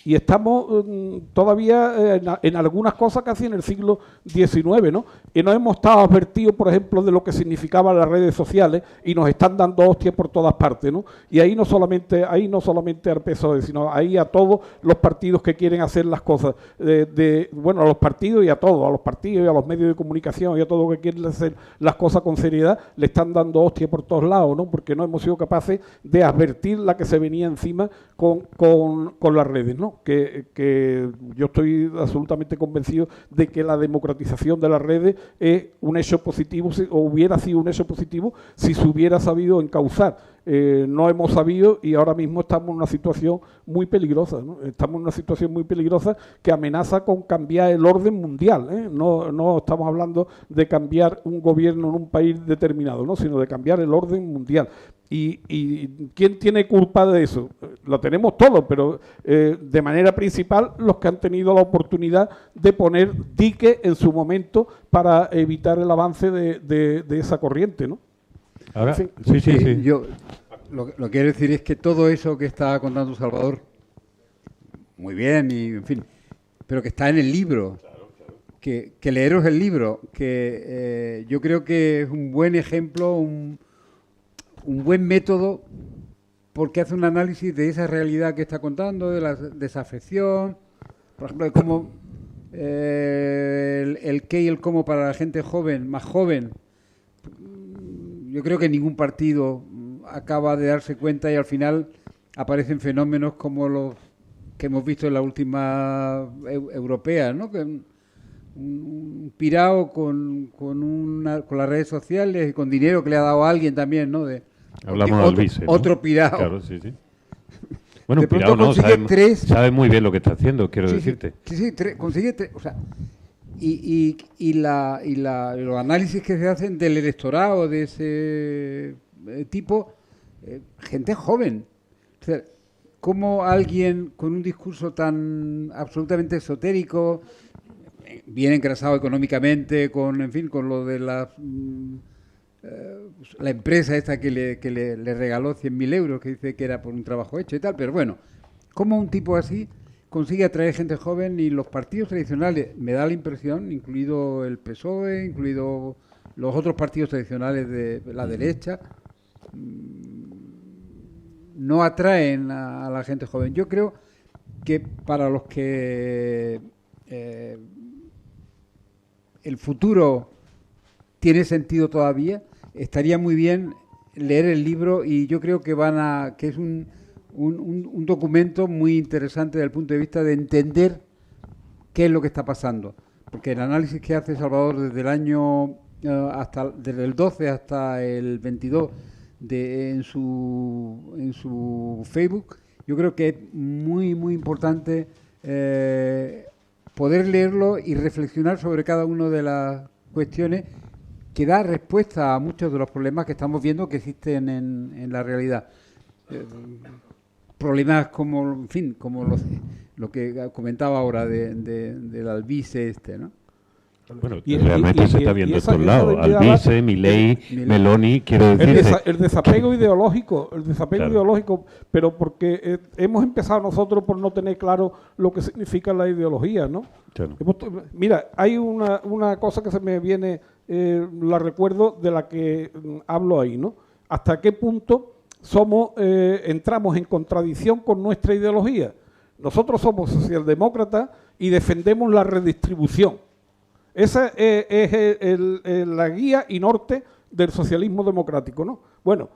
Y estamos todavía en algunas cosas casi en el siglo XIX, ¿no? Y no hemos estado advertidos, por ejemplo, de lo que significaban las redes sociales y nos están dando hostias por todas partes, ¿no? Y ahí no solamente al PSOE, sino ahí a todos los partidos que quieren hacer las cosas, a los partidos y a todos, a los partidos y a los medios de comunicación y a todos los que quieren hacer las cosas con seriedad, le están dando hostias por todos lados, ¿no? Porque no hemos sido capaces de advertir la que se venía encima con las redes, ¿no? Que yo estoy absolutamente convencido de que la democratización de las redes es un hecho positivo, o hubiera sido un hecho positivo si se hubiera sabido encauzar. No hemos sabido y ahora mismo estamos en una situación muy peligrosa, ¿no? Estamos en una situación muy peligrosa que amenaza con cambiar el orden mundial, ¿eh? No estamos hablando de cambiar un gobierno en un país determinado, ¿no? Sino de cambiar el orden mundial. ¿Y quién tiene culpa de eso? Lo tenemos todos, pero de manera principal los que han tenido la oportunidad de poner dique en su momento para evitar el avance de esa corriente, ¿no? Ahora, sí. Yo lo que quiero decir es que todo eso que está contando Salvador, muy bien, y en fin, pero que está en el libro, que leeros el libro, que yo creo que es un buen ejemplo, un buen método, porque hace un análisis de esa realidad que está contando, de la desafección, por ejemplo, de cómo el qué y el cómo para la gente joven, más joven, yo creo que ningún partido acaba de darse cuenta y al final aparecen fenómenos como los que hemos visto en la última europea, ¿no? Que un pirao con las redes sociales y con dinero que le ha dado a alguien también, ¿no? Hablamos de Alvise, ¿no? Otro pirao. Claro, sí, sí. Bueno, De un pirao pronto no, consigue sabe muy bien lo que está haciendo, quiero Sí, decirte. Sí, consigue tres, o sea, y los análisis que se hacen del electorado de ese tipo, gente joven. O sea, ¿cómo alguien con un discurso tan absolutamente esotérico, bien engrasado económicamente, en fin, con lo de la empresa esta que le regaló 100.000 euros, que dice que era por un trabajo hecho y tal, pero bueno, ¿cómo un tipo así consigue atraer gente joven? Y los partidos tradicionales, me da la impresión, incluido el PSOE, incluido los otros partidos tradicionales de la derecha, no atraen a la gente joven. Yo creo que para los que el futuro tiene sentido todavía, estaría muy bien leer el libro, y yo creo que que es un documento muy interesante desde el punto de vista de entender qué es lo que está pasando, porque el análisis que hace Salvador desde el año desde el 12 hasta el 22 en su Facebook, yo creo que es muy muy importante poder leerlo y reflexionar sobre cada una de las cuestiones que da respuesta a muchos de los problemas que estamos viendo que existen en la realidad. Problemas como, en fin, como lo que comentaba ahora del Alvise ¿no? Bueno, realmente se está viendo estos lados. Alvise, Milei, Meloni, quiero decir... El desapego ideológico, pero porque hemos empezado nosotros por no tener claro lo que significa la ideología, ¿no? Claro. Mira, hay una cosa que se me viene, la recuerdo, de la que hablo ahí, ¿no? ¿Hasta qué punto entramos en contradicción con nuestra ideología? Nosotros somos socialdemócratas y defendemos la redistribución. Esa es la guía y norte del socialismo democrático, ¿no? Bueno,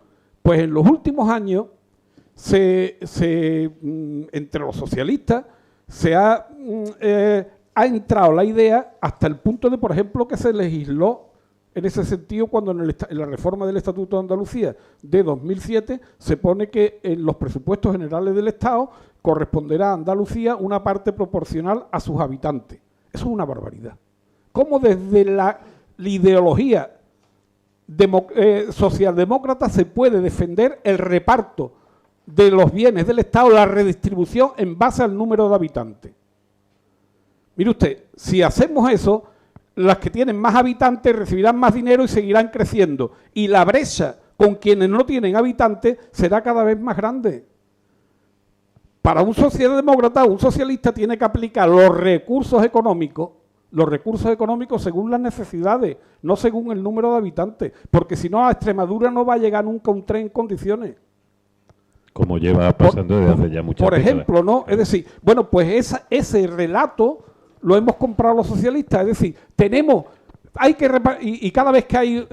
pues en los últimos años, entre los socialistas, se ha entrado la idea hasta el punto de, por ejemplo, que se legisló en ese sentido cuando en la reforma del Estatuto de Andalucía de 2007 se pone que en los presupuestos generales del Estado corresponderá a Andalucía una parte proporcional a sus habitantes. Eso es una barbaridad. ¿Cómo desde la ideología socialdemócrata se puede defender el reparto de los bienes del Estado, la redistribución en base al número de habitantes? Mire usted, si hacemos eso, las que tienen más habitantes recibirán más dinero y seguirán creciendo. Y la brecha con quienes no tienen habitantes será cada vez más grande. Para un socialdemócrata, un socialista tiene que aplicar los recursos económicos según las necesidades, no según el número de habitantes, porque si no a Extremadura no va a llegar nunca un tren en condiciones. Como lleva pasando desde hace ya muchas Por ejemplo, ¿no? Es decir, bueno, pues ese relato lo hemos comprado los socialistas, es decir, y cada vez que hay,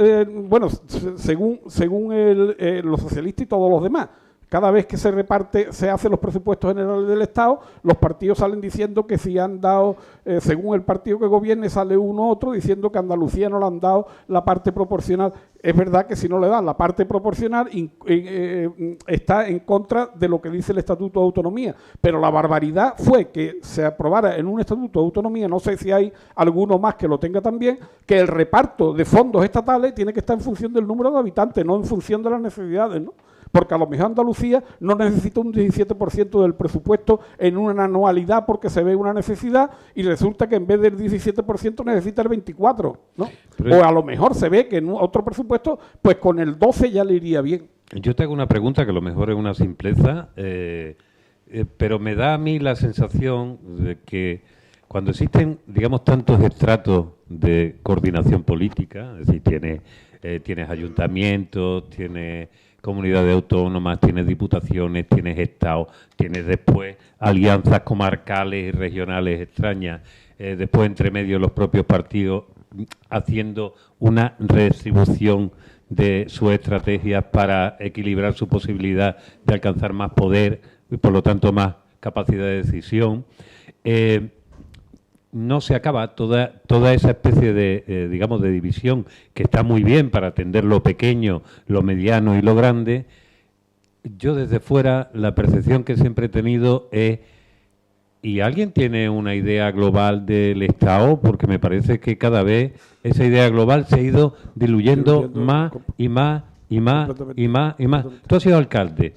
según los socialistas y todos los demás, cada vez que se hacen los presupuestos generales del Estado, los partidos salen diciendo que si han dado, según el partido que gobierne, sale uno u otro diciendo que a Andalucía no le han dado la parte proporcional. Es verdad que si no le dan la parte proporcional está en contra de lo que dice el Estatuto de Autonomía, pero la barbaridad fue que se aprobara en un Estatuto de Autonomía, no sé si hay alguno más que lo tenga también, que el reparto de fondos estatales tiene que estar en función del número de habitantes, no en función de las necesidades, ¿no? Porque a lo mejor Andalucía no necesita un 17% del presupuesto en una anualidad porque se ve una necesidad y resulta que en vez del 17% necesita el 24%, ¿no? O a lo mejor se ve que en otro presupuesto, pues con el 12% ya le iría bien. Yo te hago una pregunta que a lo mejor es una simpleza, pero me da a mí la sensación de que cuando existen, digamos, tantos estratos de coordinación política, es decir, tienes ayuntamientos, tienes comunidades autónomas, tienes diputaciones, tienes estados, tienes después alianzas comarcales y regionales extrañas, después entre medio los propios partidos haciendo una redistribución de sus estrategias para equilibrar su posibilidad de alcanzar más poder y, por lo tanto, más capacidad de decisión. No se acaba toda esa especie de, digamos, de división que está muy bien para atender lo pequeño, lo mediano y lo grande. Yo desde fuera la percepción que siempre he tenido es, ¿y alguien tiene una idea global del Estado? Porque me parece que cada vez esa idea global se ha ido diluyendo más y más y más y más y más. Tú has sido alcalde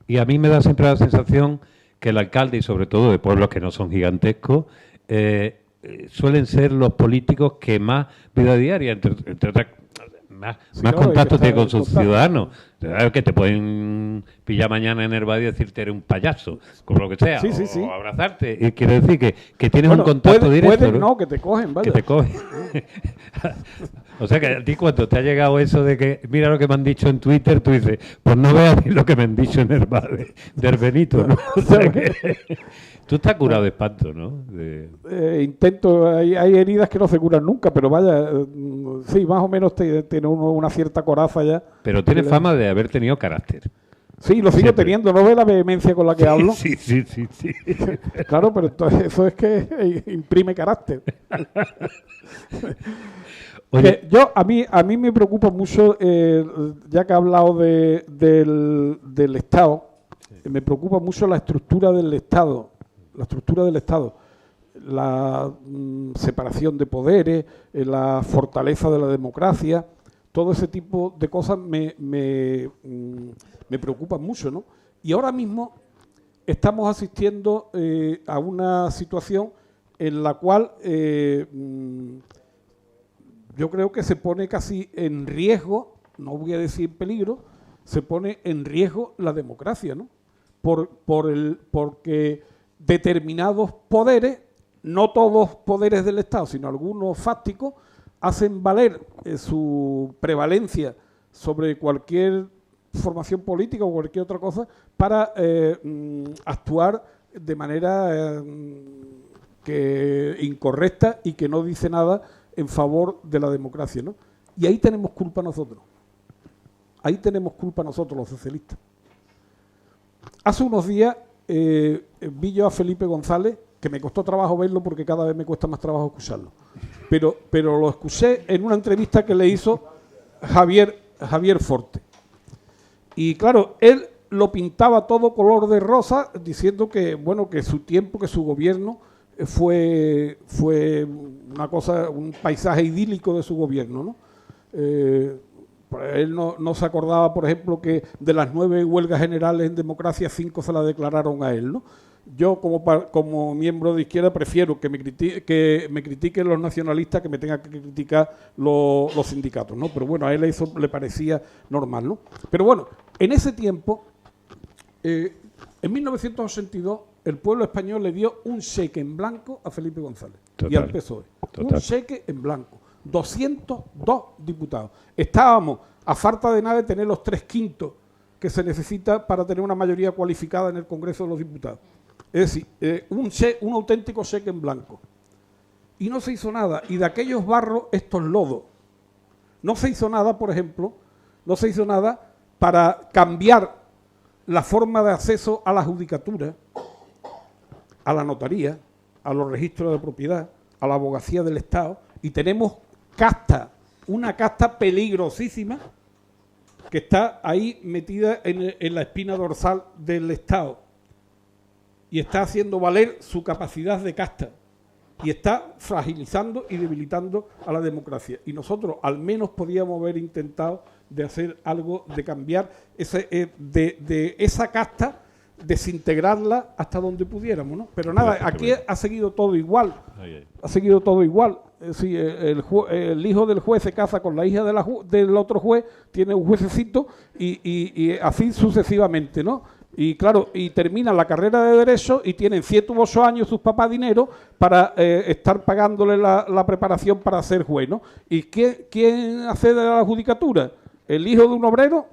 y a mí me da siempre la sensación que el alcalde, y sobre todo de pueblos que no son gigantescos, suelen ser los políticos que más vida diaria, entre otras, más contacto tiene con sus ciudadanos. Que te pueden pillar mañana en el bar y decirte eres un payaso, como lo que sea, o abrazarte. Y quiero decir que tienes un contacto directo. No, que te cogen, ¿vale? Que te cogen. O sea que a ti cuando te ha llegado eso de que mira lo que me han dicho en Twitter, tú dices, pues no veas ni lo que me han dicho en el bar del Benito, ¿no? O sea que tú estás curado de espanto, ¿no? Intento, hay heridas que no se curan nunca, pero vaya, sí, más o menos tiene uno una cierta coraza ya. Pero tiene fama de haber tenido carácter. Sí, lo sigo teniendo. ¿No ve la vehemencia con la que hablo? Sí. Claro, pero eso es que imprime carácter. Oye, a mí me preocupa mucho, ya que he hablado del Estado, me preocupa mucho la estructura del Estado. La separación de poderes, la fortaleza de la democracia, todo ese tipo de cosas me preocupan mucho, ¿no? Y ahora mismo estamos asistiendo a una situación en la cual yo creo que se pone casi en riesgo, no voy a decir peligro, se pone en riesgo la democracia, ¿no? Porque determinados poderes, no todos poderes del Estado, sino algunos fácticos, hacen valer su prevalencia sobre cualquier formación política o cualquier otra cosa para actuar de manera que incorrecta y que no dice nada en favor de la democracia, ¿no? Y ahí tenemos culpa nosotros. Ahí tenemos culpa nosotros, los socialistas. Hace unos días vi yo a Felipe González, que me costó trabajo verlo porque cada vez me cuesta más trabajo escucharlo. Pero lo escuché en una entrevista que le hizo Javier Forte. Y claro, él lo pintaba todo color de rosa, diciendo que, bueno, que su tiempo, que su gobierno fue una cosa, un paisaje idílico de su gobierno, ¿no? Él no se acordaba, por ejemplo, que de las 9 huelgas generales en democracia, 5 se las declararon a él, ¿no? Yo, como miembro de izquierda, prefiero que me critiquen los nacionalistas que me tengan que criticar los sindicatos, ¿no? Pero bueno, a él eso le parecía normal, ¿no? Pero bueno, en ese tiempo, en 1982, el pueblo español le dio un cheque en blanco a Felipe González y al PSOE. Un cheque en blanco. 202 diputados. Estábamos a falta de nada de tener los 3/5 que se necesita para tener una mayoría cualificada en el Congreso de los Diputados. Es decir, un auténtico cheque en blanco. Y no se hizo nada. Y de aquellos barros, estos lodos. No se hizo nada, por ejemplo, no se hizo nada para cambiar la forma de acceso a la judicatura, a la notaría, a los registros de propiedad, a la abogacía del Estado. Y tenemos una casta peligrosísima que está ahí metida en la espina dorsal del Estado y está haciendo valer su capacidad de casta y está fragilizando y debilitando a la democracia. Y nosotros al menos podíamos haber intentado de hacer algo, de cambiar de esa casta, desintegrarla hasta donde pudiéramos, ¿no? Pero nada, aquí ha seguido todo igual. Ha seguido todo igual. Si el hijo del juez se casa con la hija del otro juez, tiene un juececito y así sucesivamente, ¿no? Y claro, y termina la carrera de Derecho y tienen 7 u 8 años sus papás dinero para estar pagándole la preparación para ser juez, ¿no? ¿Y quién accede a la judicatura? ¿El hijo de un obrero?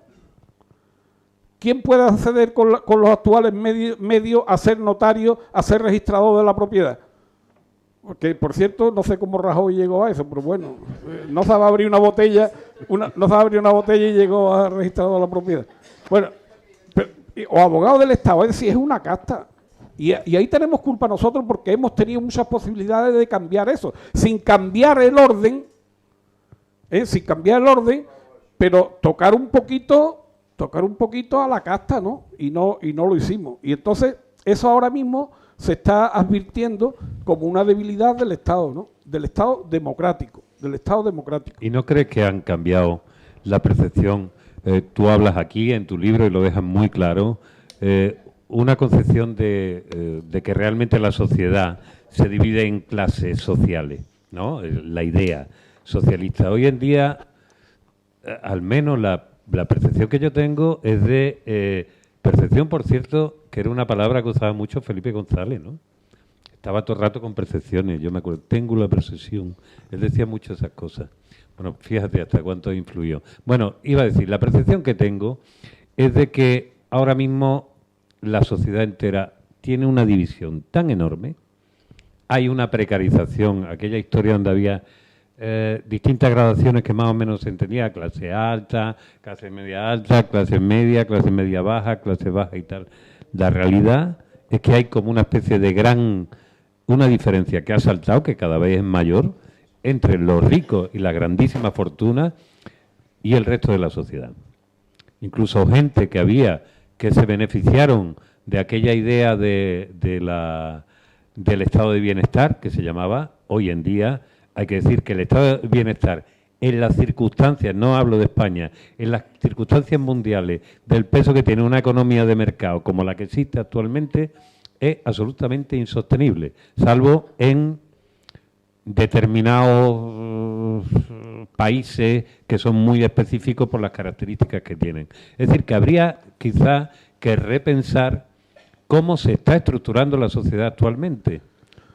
¿Quién puede acceder con los actuales medios a ser notario, a ser registrador de la propiedad? Porque, por cierto, no sé cómo Rajoy llegó a eso, pero bueno, no sabe abrir una botella, no sabe abrir una botella y llegó a registrar la propiedad. Bueno, o abogado del Estado, es decir, es una casta. Y ahí tenemos culpa nosotros porque hemos tenido muchas posibilidades de cambiar eso, sin cambiar el orden, pero tocar un poquito a la casta, ¿no? Y no lo hicimos. Y entonces, eso ahora mismo se está advirtiendo como una debilidad del Estado, ¿no? Del Estado democrático, ¿Y no crees que han cambiado la percepción? Tú hablas aquí en tu libro y lo dejas muy claro, una concepción de que realmente la sociedad se divide en clases sociales, ¿no? La idea socialista. Hoy en día, al menos la percepción que yo tengo es de percepción, por cierto, que era una palabra que usaba mucho Felipe González, ¿no? Estaba todo el rato con percepciones, yo me acuerdo, tengo la percepción. Él decía mucho esas cosas. Bueno, fíjate hasta cuánto influyó. Bueno, iba a decir, la percepción que tengo es de que ahora mismo la sociedad entera tiene una división tan enorme, hay una precarización, aquella historia donde había distintas gradaciones que más o menos se entendía, clase alta, clase media baja, clase baja y tal. La realidad es que hay como una especie de una diferencia que ha saltado, que cada vez es mayor, entre los ricos y la grandísima fortuna y el resto de la sociedad. Incluso gente que se beneficiaron de aquella idea del estado de bienestar, que se llamaba, hoy en día, hay que decir que el estado de bienestar en las circunstancias, no hablo de España, en las circunstancias mundiales del peso que tiene una economía de mercado como la que existe actualmente, es absolutamente insostenible, salvo en determinados países que son muy específicos por las características que tienen. Es decir, que habría quizá que repensar cómo se está estructurando la sociedad actualmente.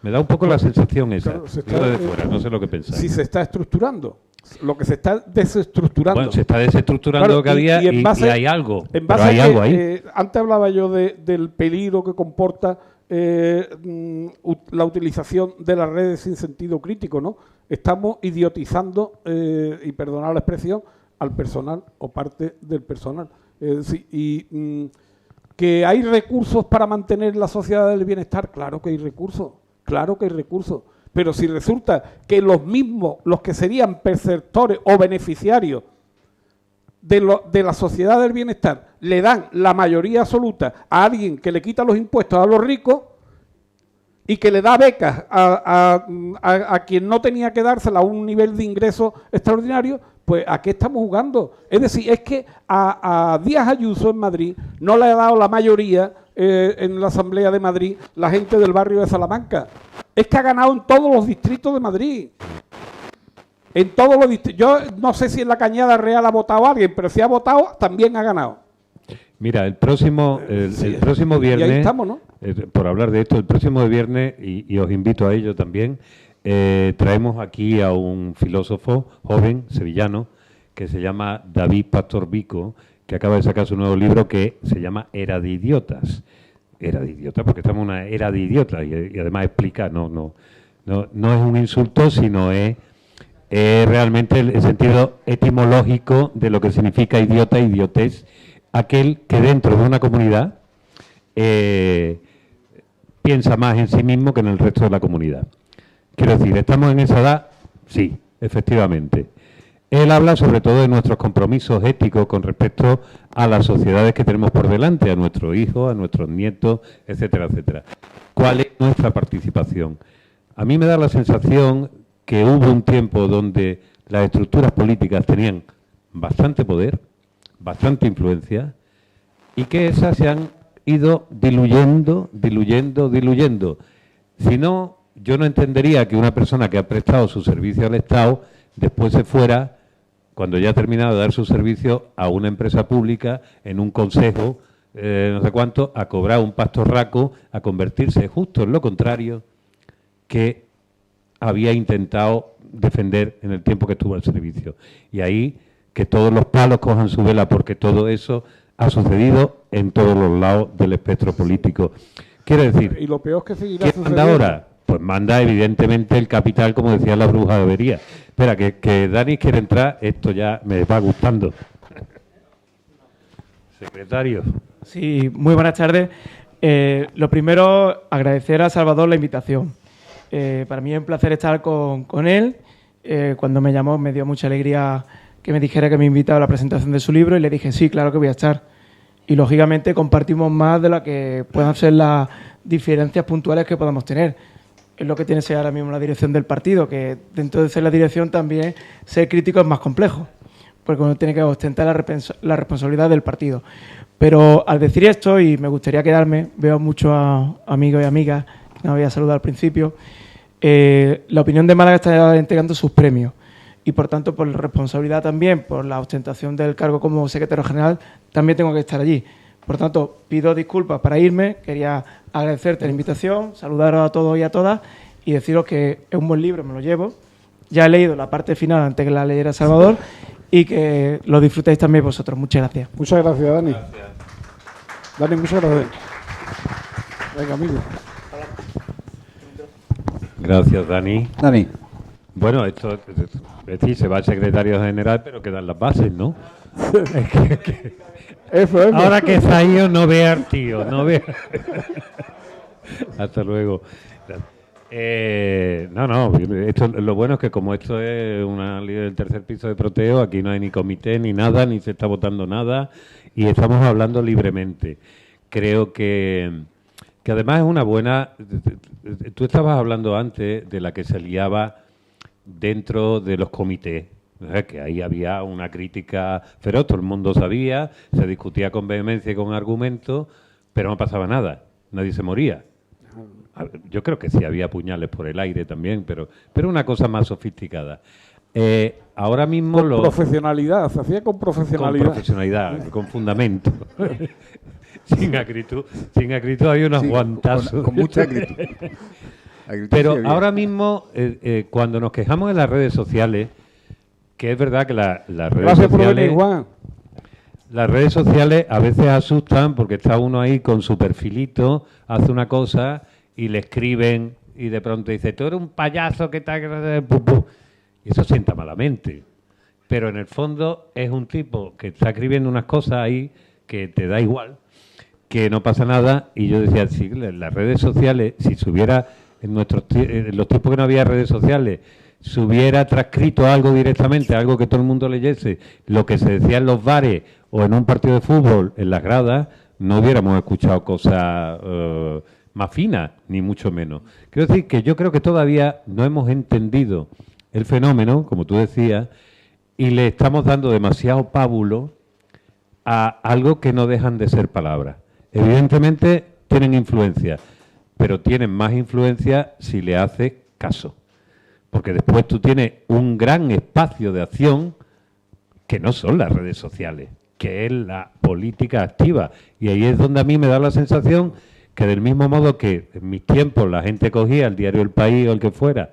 Me da un poco la sensación esa, claro, de fuera, no sé lo que pensáis. Si se está estructurando, lo que se está desestructurando. Bueno, se está desestructurando, claro, lo que había y hay algo. En base hay algo ahí. Antes hablaba yo del peligro que comporta la utilización de las redes sin sentido crítico, ¿no? Estamos idiotizando, y perdonad la expresión, al personal o parte del personal. Que hay recursos para mantener la sociedad del bienestar, claro que hay recursos. Pero si resulta que los que serían perceptores o beneficiarios de la sociedad del bienestar, le dan la mayoría absoluta a alguien que le quita los impuestos a los ricos y que le da becas a quien no tenía que dársela a un nivel de ingreso extraordinario, pues ¿a qué estamos jugando? Es decir, es que a Díaz Ayuso en Madrid no le ha dado la mayoría en la Asamblea de Madrid la gente del barrio de Salamanca. Es que ha ganado en todos los distritos de Madrid. En todos los distritos. Yo no sé si en la Cañada Real ha votado alguien, pero si ha votado, también ha ganado. Mira, el próximo viernes, y ahí estamos, ¿no? Por hablar de esto, el próximo viernes, y os invito a ello también, traemos aquí a un filósofo joven, sevillano, que se llama David Pastor Vico, que acaba de sacar su nuevo libro que se llama Era de idiotas. Era de idiotas, porque estamos en una era de idiotas, y además explica, no es un insulto, sino es realmente el sentido etimológico de lo que significa idiota, idiotez, aquel que dentro de una comunidad piensa más en sí mismo que en el resto de la comunidad. Quiero decir, ¿estamos en esa edad? Sí, efectivamente. Él habla sobre todo de nuestros compromisos éticos con respecto a las sociedades que tenemos por delante, a nuestros hijos, a nuestros nietos, etcétera, etcétera. ¿Cuál es nuestra participación? A mí me da la sensación que hubo un tiempo donde las estructuras políticas tenían bastante poder, bastante influencia, y que esas se han ido diluyendo. Si no, yo no entendería que una persona que ha prestado su servicio al Estado después se fuera, cuando ya ha terminado de dar su servicio, a una empresa pública, en un consejo, no sé cuánto, a cobrar un pastorraco, a convertirse justo en lo contrario que había intentado defender en el tiempo que estuvo al servicio. Y ahí que todos los palos cojan su vela, porque todo eso ha sucedido en todos los lados del espectro político. Quiero decir, y lo peor es que seguirá ¿qué manda ahora? pues manda evidentemente el capital, como decía la bruja de Avería. Espera, que Dani quiere entrar, esto ya me va gustando. Secretario. Sí, muy buenas tardes. Lo primero, agradecer a Salvador la invitación. Para mí es un placer estar con él. Cuando me llamó me dio mucha alegría que me dijera que me invitaba a la presentación de su libro y le dije, sí, claro que voy a estar. Y lógicamente compartimos más de lo que puedan ser las diferencias puntuales que podamos tener. Es lo que tiene que ser ahora mismo la dirección del partido, que dentro de ser la dirección también ser crítico es más complejo, porque uno tiene que ostentar la responsabilidad del partido. Pero al decir esto, y me gustaría quedarme, veo muchos amigos y amigas que no había saludado al principio, la Opinión de Málaga está entregando sus premios y por tanto por responsabilidad también, por la ostentación del cargo como secretario general, también tengo que estar allí. Por tanto, pido disculpas para irme, quería agradecerte la invitación, saludaros a todos y a todas y deciros que es un buen libro, me lo llevo. Ya he leído la parte final antes que la leyera Salvador y que lo disfrutéis también vosotros. Muchas gracias. Muchas gracias, Dani. Gracias. Dani, muchas gracias. Venga, amigo. Gracias, Dani. Dani. Bueno, esto es decir, se va el secretario general, pero quedan las bases, ¿no? Eso. Ahora que se ha ido, no vea al tío, no vea. Hasta luego. Esto, lo bueno es que como esto es una ley del tercer piso de Proteo, aquí no hay ni comité ni nada, ni se está votando nada y estamos hablando libremente. Creo que además es una buena... Tú estabas hablando antes de la que se liaba dentro de los comités, que ahí había una crítica feroz, todo el mundo sabía, se discutía con vehemencia y con argumentos, pero no pasaba nada, nadie se moría. Yo creo que sí había puñales por el aire también, pero una cosa más sofisticada. Ahora mismo con profesionalidad, se hacía con profesionalidad. Con profesionalidad, con fundamento. Sin acritud había unos guantazos. Con mucha acritud. Pero ahora mismo, cuando nos quejamos en las redes sociales, que es verdad que las redes sociales... Juan. Las redes sociales a veces asustan porque está uno ahí con su perfilito, hace una cosa y le escriben y de pronto dice, tú eres un payaso que está... Y eso sienta malamente. Pero en el fondo es un tipo que está escribiendo unas cosas ahí que te da igual, que no pasa nada. Y yo decía, si las redes sociales, si se hubiera, en los tiempos que no había redes sociales, se hubiera transcrito algo directamente, algo que todo el mundo leyese, lo que se decía en los bares o en un partido de fútbol, en las gradas, no hubiéramos escuchado cosas más finas, ni mucho menos. Quiero decir que yo creo que todavía no hemos entendido el fenómeno, como tú decías, y le estamos dando demasiado pábulo a algo que no dejan de ser palabras. Evidentemente tienen influencia, pero tienen más influencia si le haces caso. Porque después tú tienes un gran espacio de acción que no son las redes sociales, que es la política activa. Y ahí es donde a mí me da la sensación que del mismo modo que en mis tiempos la gente cogía el diario El País o el que fuera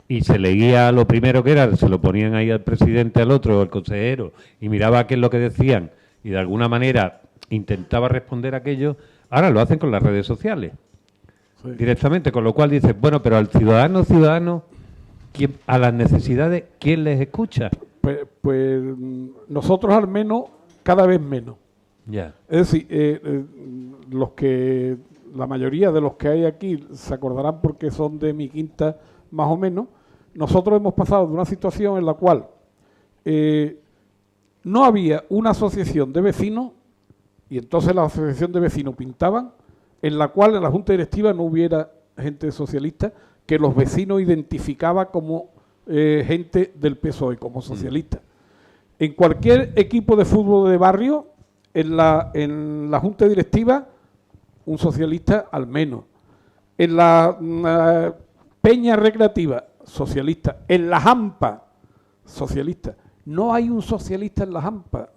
y se leía lo primero que era, se lo ponían ahí al presidente, al otro, al consejero, y miraba qué es lo que decían y de alguna manera intentaba responder a aquello, ahora lo hacen con las redes sociales. Sí. Directamente, con lo cual dices, bueno, pero al ciudadano, a las necesidades, ¿quién les escucha? Pues nosotros al menos, cada vez menos. Ya. Es decir, la mayoría de los que hay aquí se acordarán porque son de mi quinta más o menos. Nosotros hemos pasado de una situación en la cual no había una asociación de vecinos y entonces la asociación de vecinos pintaban, en la cual en la junta directiva no hubiera gente socialista, que los vecinos identificaba como gente del PSOE, como socialista. En cualquier equipo de fútbol de barrio, en la junta directiva, un socialista al menos. En la peña recreativa, socialista. En la Jampa, socialista. No hay un socialista en la Jampa.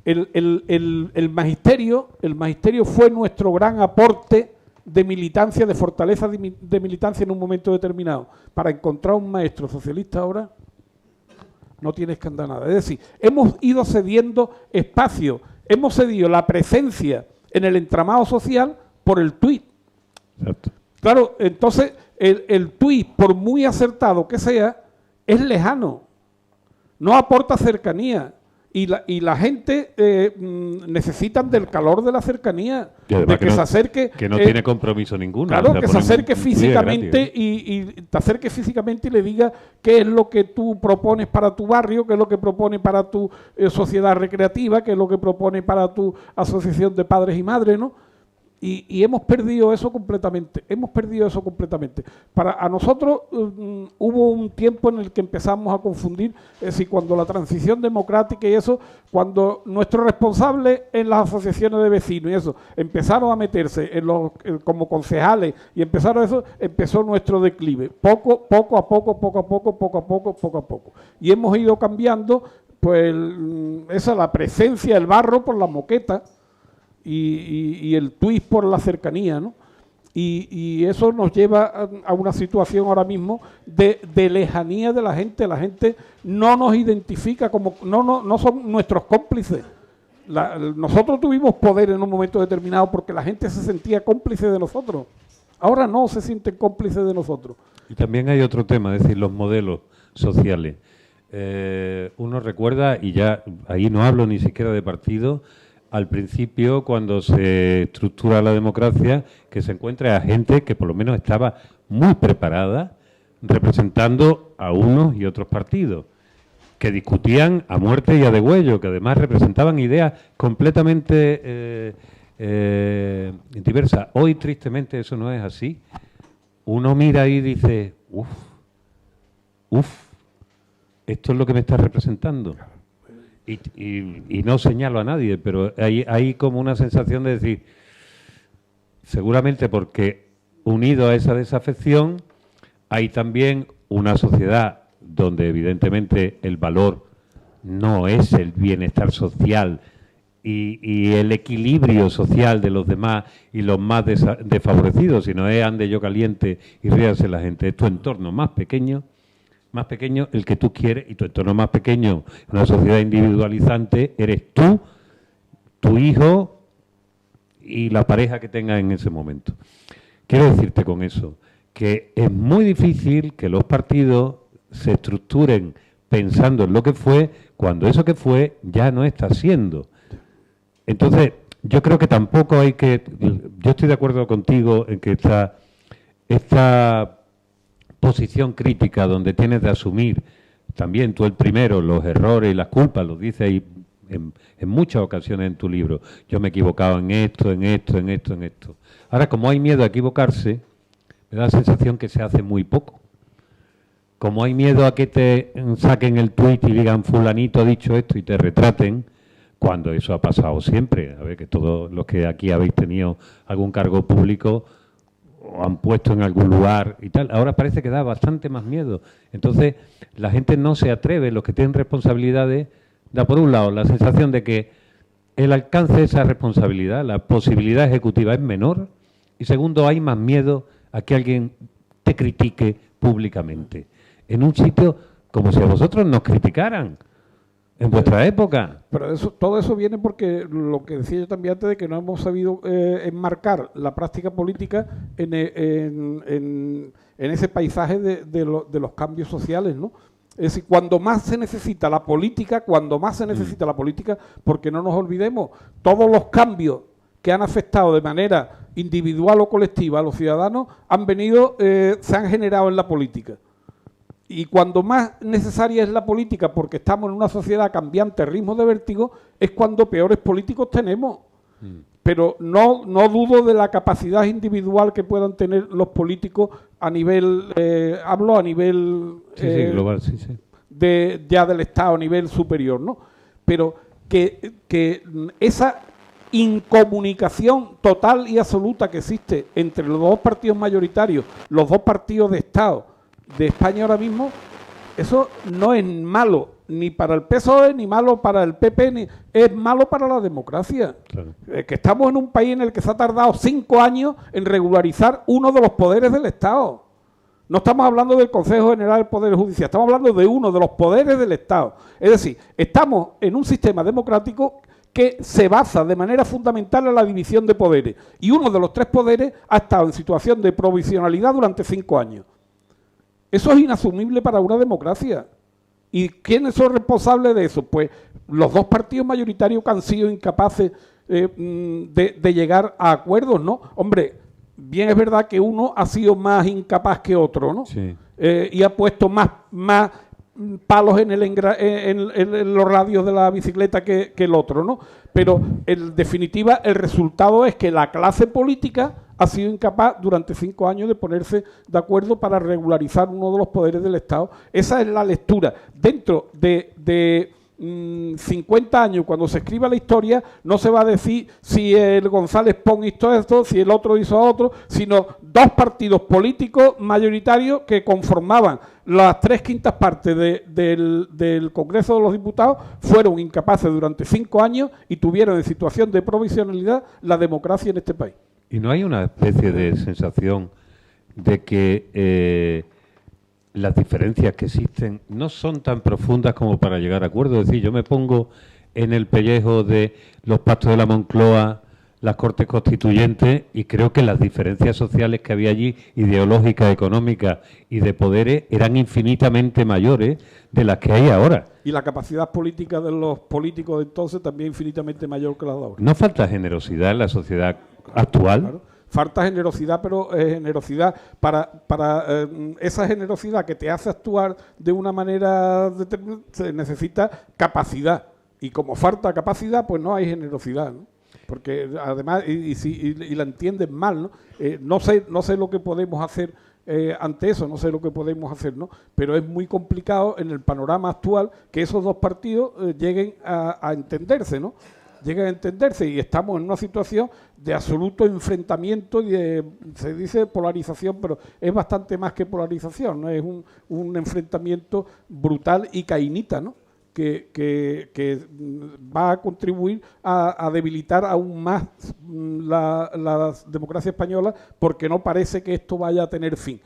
El magisterio fue nuestro gran aporte de militancia, de fortaleza de militancia en un momento determinado. Para encontrar un maestro socialista ahora no tienes que andar nada. Es decir, hemos ido cediendo espacio, hemos cedido la presencia en el entramado social por el tuit. Exacto. Claro, entonces el tuit, por muy acertado que sea, es lejano, no aporta cercanía. Y la gente necesitan del calor de la cercanía, de que se acerque. Que no tiene compromiso ninguno. Claro, o sea, que se acerque físicamente gratis. y te acerque físicamente y le diga qué es lo que tú propones para tu barrio, qué es lo que propone para tu sociedad recreativa, qué es lo que propone para tu asociación de padres y madres, ¿no? Y hemos perdido eso completamente, A nosotros hubo un tiempo en el que empezamos a confundir, es decir, cuando la transición democrática y eso, cuando nuestros responsables en las asociaciones de vecinos y eso, empezaron a meterse como concejales y empezó nuestro declive, poco a poco. Y hemos ido cambiando, pues, la presencia del barro por la moqueta, y el tuit por la cercanía, ¿no? Y eso nos lleva a una situación ahora mismo de lejanía de la gente. La gente no nos identifica como, no son nuestros cómplices. Nosotros tuvimos poder en un momento determinado porque la gente se sentía cómplice de nosotros. Ahora no se sienten cómplices de nosotros. Y también hay otro tema, es decir, los modelos sociales. Uno recuerda, y ya ahí no hablo ni siquiera de partido, al principio, cuando se estructura la democracia, que se encuentra a gente que por lo menos estaba muy preparada, representando a unos y otros partidos, que discutían a muerte y a degüello, que además representaban ideas completamente diversas. Hoy, tristemente, eso no es así. Uno mira y dice, esto es lo que me está representando. Y no señalo a nadie, pero hay como una sensación de decir, seguramente porque unido a esa desafección hay también una sociedad donde evidentemente el valor no es el bienestar social y el equilibrio social de los demás y los más desfavorecidos, sino es ande yo caliente y ríase la gente. Es tu entorno más pequeño el que tú quieres, y tu entorno más pequeño, una sociedad individualizante, eres tú, tu hijo y la pareja que tengas en ese momento. Quiero decirte con eso que es muy difícil que los partidos se estructuren pensando en lo que fue, cuando eso que fue ya no está siendo. Entonces, yo creo que tampoco hay que... Yo estoy de acuerdo contigo en que esta posición crítica donde tienes de asumir también tú el primero los errores y las culpas, los dices ahí en muchas ocasiones en tu libro. Yo me he equivocado en esto. Ahora, como hay miedo a equivocarse, me da la sensación que se hace muy poco. Como hay miedo a que te saquen el tuit y digan fulanito ha dicho esto y te retraten, cuando eso ha pasado siempre. A ver, que todos los que aquí habéis tenido algún cargo público o han puesto en algún lugar y tal, ahora parece que da bastante más miedo. Entonces, la gente no se atreve, los que tienen responsabilidades, da por un lado la sensación de que el alcance de esa responsabilidad, la posibilidad ejecutiva es menor, y segundo, hay más miedo a que alguien te critique públicamente. En un sitio como si a vosotros nos criticaran en vuestra época. Pero todo eso viene porque lo que decía yo también antes de que no hemos sabido enmarcar la práctica política en ese paisaje de los cambios sociales, ¿no? Es decir, cuando más se necesita la política, porque no nos olvidemos, todos los cambios que han afectado de manera individual o colectiva a los ciudadanos se han generado en la política. Y cuando más necesaria es la política, porque estamos en una sociedad cambiante, ritmo de vértigo, es cuando peores políticos tenemos. Pero no dudo de la capacidad individual que puedan tener los políticos a nivel, hablo a nivel global, ya del Estado, a nivel superior, ¿no? Pero que esa incomunicación total y absoluta que existe entre los dos partidos mayoritarios, los dos partidos de Estado de España ahora mismo, eso no es malo ni para el PSOE, ni malo para el PP, es malo para la democracia. Claro. Que estamos en un país en el que se ha tardado 5 años en regularizar uno de los poderes del Estado. No estamos hablando del Consejo General del Poder Judicial, estamos hablando de uno de los poderes del Estado. Es decir, estamos en un sistema democrático que se basa de manera fundamental en la división de poderes. Y uno de los 3 poderes ha estado en situación de provisionalidad durante 5 años. Eso es inasumible para una democracia. ¿Y quiénes son responsables de eso? Pues los 2 partidos mayoritarios que han sido incapaces de llegar a acuerdos, ¿no? Hombre, bien es verdad que uno ha sido más incapaz que otro, ¿no? Sí. Y ha puesto más palos en los radios de la bicicleta que el otro, ¿no? Pero en definitiva el resultado es que la clase política ha sido incapaz durante 5 años de ponerse de acuerdo para regularizar uno de los poderes del Estado. Esa es la lectura. Dentro de 50 años, cuando se escriba la historia, no se va a decir si el González Pons hizo esto, si el otro hizo otro, sino 2 partidos políticos mayoritarios que conformaban las 3/5 partes del Congreso de los Diputados, fueron incapaces durante 5 años y tuvieron en situación de provisionalidad la democracia en este país. ¿Y no hay una especie de sensación de que las diferencias que existen no son tan profundas como para llegar a acuerdos? Es decir, yo me pongo en el pellejo de los pactos de la Moncloa, las Cortes Constituyentes, y creo que las diferencias sociales que había allí, ideológicas, económicas y de poderes, eran infinitamente mayores de las que hay ahora. Y la capacidad política de los políticos de entonces también infinitamente mayor que la de ahora. ¿No falta generosidad en la sociedad actual? Claro. Falta generosidad, pero generosidad para esa generosidad que te hace actuar de una manera determinada, se necesita capacidad. Y como falta capacidad, pues no hay generosidad, ¿no? Porque además, y la entienden mal, ¿no? No sé lo que podemos hacer ante eso, no sé lo que podemos hacer, ¿no? Pero es muy complicado en el panorama actual que esos 2 partidos lleguen a entenderse, ¿no? Lleguen a entenderse, y estamos en una situación de absoluto enfrentamiento y se dice polarización, pero es bastante más que polarización, ¿no? Es un enfrentamiento brutal y cainita, ¿no? Que va a contribuir a debilitar aún más la democracia española, porque no parece que esto vaya a tener fin.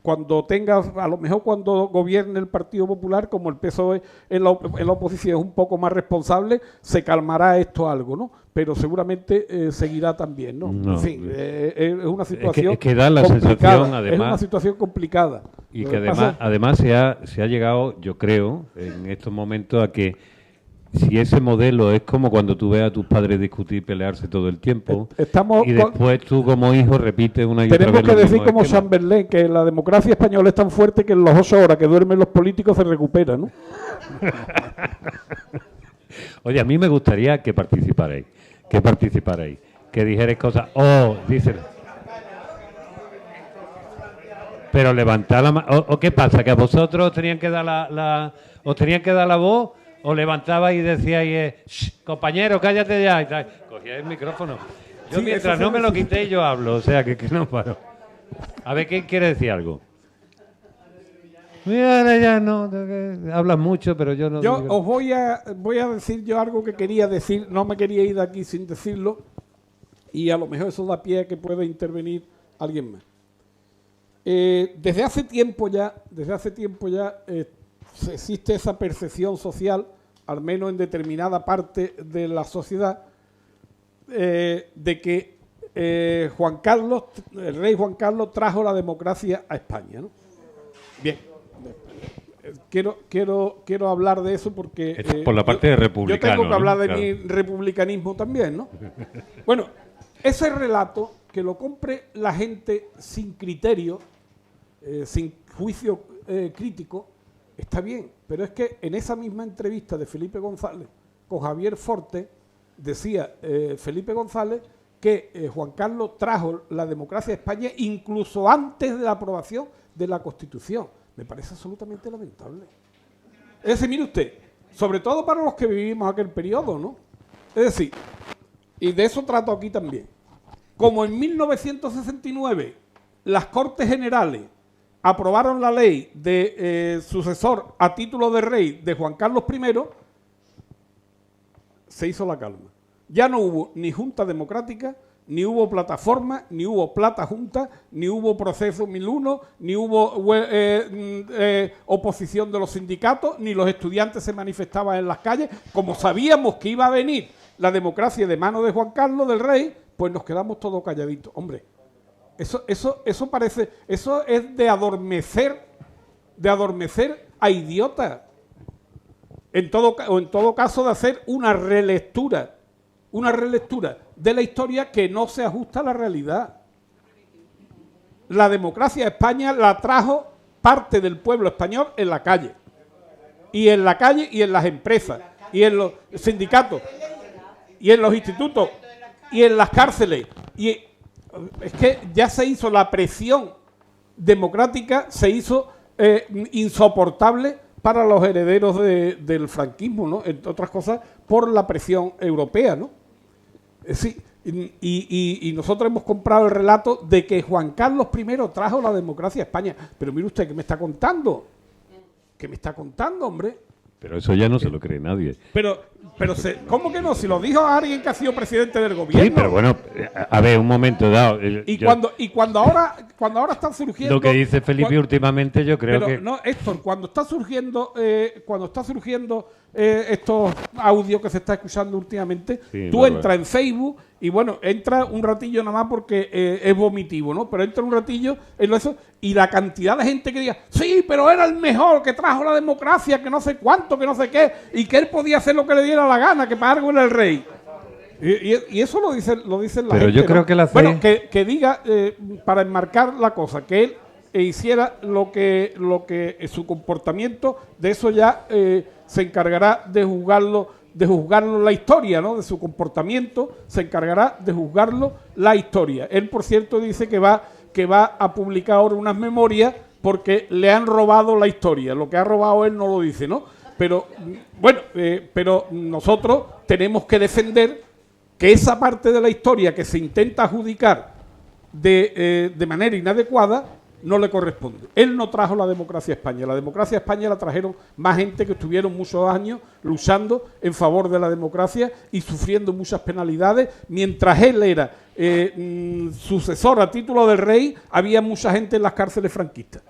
Cuando tenga, a lo mejor cuando gobierne el Partido Popular, como el PSOE en la oposición es un poco más responsable, se calmará esto algo, ¿no? Pero seguramente seguirá también, ¿no? No. En fin, es una situación es que da la complicada, sensación, además, es una situación complicada. y Lo que pasa- además se ha llegado, yo creo, en estos momentos a que si ese modelo es como cuando tú ves a tus padres discutir y pelearse todo el tiempo, Estamos y después tú como hijo repites una y otra Tenemos vez que lo decir mismo como esquema. Chamberlain que la democracia española es tan fuerte que en las 8 horas que duermen los políticos se recupera, ¿no? Oye, a mí me gustaría que participarais, que dijerais cosas. Dicen. Pero levantad la mano. ¿O qué pasa? ¿Que a vosotros os tenían que dar os tenían que dar la voz? ¿O levantabais y decíais, compañero, cállate ya? Y tal. Cogíais el micrófono. Yo Sí, mientras eso no se me lo necesita. quitéis, yo hablo. O sea, que no paro. A ver, ¿quién quiere decir algo? Mira, ya no. Hablas mucho, pero yo no. Yo digo. os voy a decir yo algo que quería decir, no me quería ir de aquí sin decirlo, y a lo mejor eso da pie a que pueda intervenir alguien más. Desde hace tiempo ya existe esa percepción social, al menos en determinada parte de la sociedad, de que el rey Juan Carlos trajo la democracia a España, ¿no? Bien. Quiero hablar de eso porque Es por la parte de republicano, yo tengo que ¿no? hablar de Claro. mi republicanismo también, ¿no? Bueno, ese relato que lo compre la gente sin criterio, sin juicio crítico, está bien, pero es que en esa misma entrevista de Felipe González con Javier Forte decía Felipe González que Juan Carlos trajo la democracia a España incluso antes de la aprobación de la Constitución. Me parece absolutamente lamentable. Es decir, mire usted, sobre todo para los que vivimos aquel periodo, ¿no? Es decir, y de eso trato aquí también. Como en 1969 las Cortes Generales aprobaron la ley de sucesor a título de rey de Juan Carlos I, se hizo la calma. Ya no hubo ni Junta Democrática, ni hubo plataforma, ni hubo plata junta, ni hubo proceso 1001, ni hubo oposición de los sindicatos, ni los estudiantes se manifestaban en las calles. Como sabíamos que iba a venir la democracia de mano de Juan Carlos del Rey, pues nos quedamos todos calladitos. Hombre, eso parece, eso es de adormecer a idiotas. En todo caso, de hacer una relectura de la historia que no se ajusta a la realidad. La democracia a España la trajo parte del pueblo español en la calle. Y en la calle y en las empresas, y en los sindicatos, y en los institutos, y en las cárceles. Y es que ya se hizo la presión democrática, se hizo insoportable para los herederos del franquismo, ¿no? Entre otras cosas, por la presión europea, ¿no? Sí, y nosotros hemos comprado el relato de que Juan Carlos I trajo la democracia a España. Pero mire usted, ¿qué me está contando? ¿Qué me está contando, hombre? Pero eso ya no se lo cree nadie. ¿Cómo que no? Si lo dijo alguien que ha sido presidente del gobierno. Sí, pero bueno, a ver, un momento dado. Cuando ahora están surgiendo. Lo que dice Felipe últimamente, yo creo que. No, Héctor, cuando está surgiendo estos audios que se está escuchando últimamente, sí, tú entras en Facebook y bueno, entra un ratillo nada más porque es vomitivo, ¿no? Pero entra un ratillo en eso y la cantidad de gente que diga, sí, pero era el mejor, que trajo la democracia, que no sé cuánto, que no sé qué, y que él podía hacer lo que le diera la gana, que para algo era el rey. Y eso lo dicen la gente. Pero yo creo, ¿no?, que la fe... Bueno, que diga, para enmarcar la cosa, que él hiciera lo que su comportamiento, de eso ya se encargará de juzgarlo la historia, ¿no? De su comportamiento se encargará de juzgarlo la historia. Él, por cierto, dice que va a publicar ahora unas memorias porque le han robado la historia. Lo que ha robado él no lo dice, ¿no? Pero bueno, pero nosotros tenemos que defender que esa parte de la historia que se intenta adjudicar de manera inadecuada no le corresponde. Él no trajo la democracia a España. La democracia a España la trajeron más gente que estuvieron muchos años luchando en favor de la democracia y sufriendo muchas penalidades. Mientras él era sucesor a título del rey, había mucha gente en las cárceles franquistas.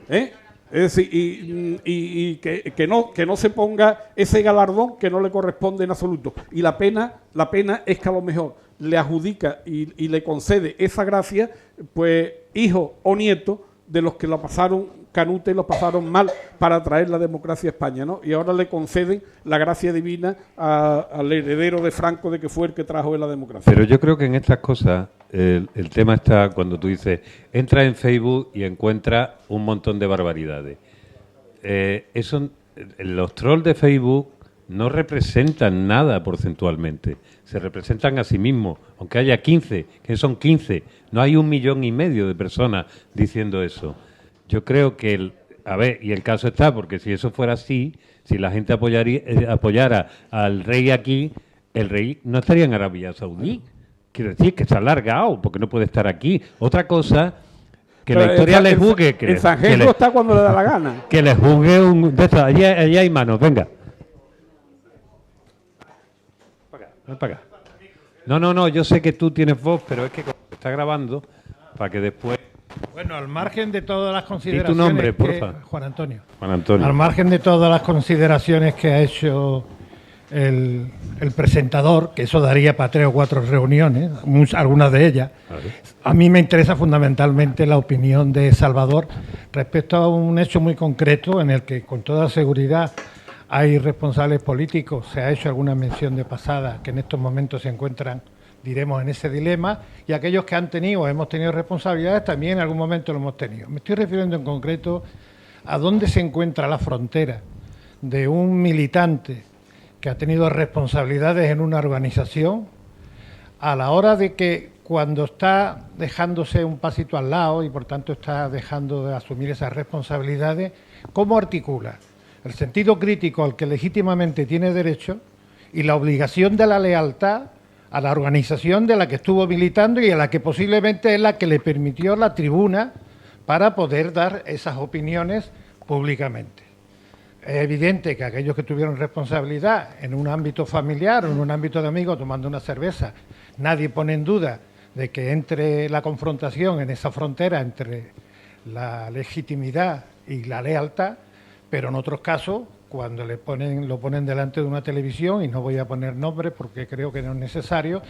Es decir, y que no se ponga ese galardón que no le corresponde en absoluto. Y la pena es que a lo mejor le adjudica y le concede esa gracia, pues hijo o nieto de los que lo pasaron canute y lo pasaron mal para traer la democracia a España, ¿no? Y ahora le conceden la gracia divina al heredero de Franco, de que fue el que trajo la democracia. Pero yo creo que en estas cosas el tema está cuando tú dices, entra en Facebook y encuentra un montón de barbaridades. Los trolls de Facebook no representan nada porcentualmente, se representan a sí mismos, aunque haya 15, que son 15, no hay 1,5 millones de personas diciendo eso. Yo creo que, y el caso está, porque si eso fuera así, si la gente apoyara al rey aquí, el rey no estaría en Arabia Saudí. Quiero decir que se ha alargado, porque no puede estar aquí. Otra cosa, que pero la historia le juzgue. El Sanjero está cuando le da la gana. Que le juzgue un... De esto, allí hay manos, venga. Ven para acá. No, yo sé que tú tienes voz, pero es que está grabando para que después... Bueno, al margen de todas las consideraciones... ¿Y tu nombre, porfa? Juan Antonio. Juan Antonio. Al margen de todas las consideraciones que ha hecho el presentador, que eso daría para 3 o 4 reuniones, algunas de ellas, a mí me interesa fundamentalmente la opinión de Salvador respecto a un hecho muy concreto en el que, con toda seguridad, hay responsables políticos, se ha hecho alguna mención de pasada, que en estos momentos se encuentran, diremos, en ese dilema, y aquellos que han tenido o hemos tenido responsabilidades también en algún momento lo hemos tenido. Me estoy refiriendo en concreto a dónde se encuentra la frontera de un militante que ha tenido responsabilidades en una organización a la hora de que, cuando está dejándose un pasito al lado y por tanto está dejando de asumir esas responsabilidades, ¿cómo articula el sentido crítico al que legítimamente tiene derecho y la obligación de la lealtad a la organización de la que estuvo militando y a la que posiblemente es la que le permitió la tribuna para poder dar esas opiniones públicamente? Es evidente que aquellos que tuvieron responsabilidad en un ámbito familiar o en un ámbito de amigos tomando una cerveza, nadie pone en duda de que entre la confrontación en esa frontera entre la legitimidad y la lealtad, pero en otros casos, cuando lo ponen delante de una televisión, y no voy a poner nombres porque creo que no es necesario,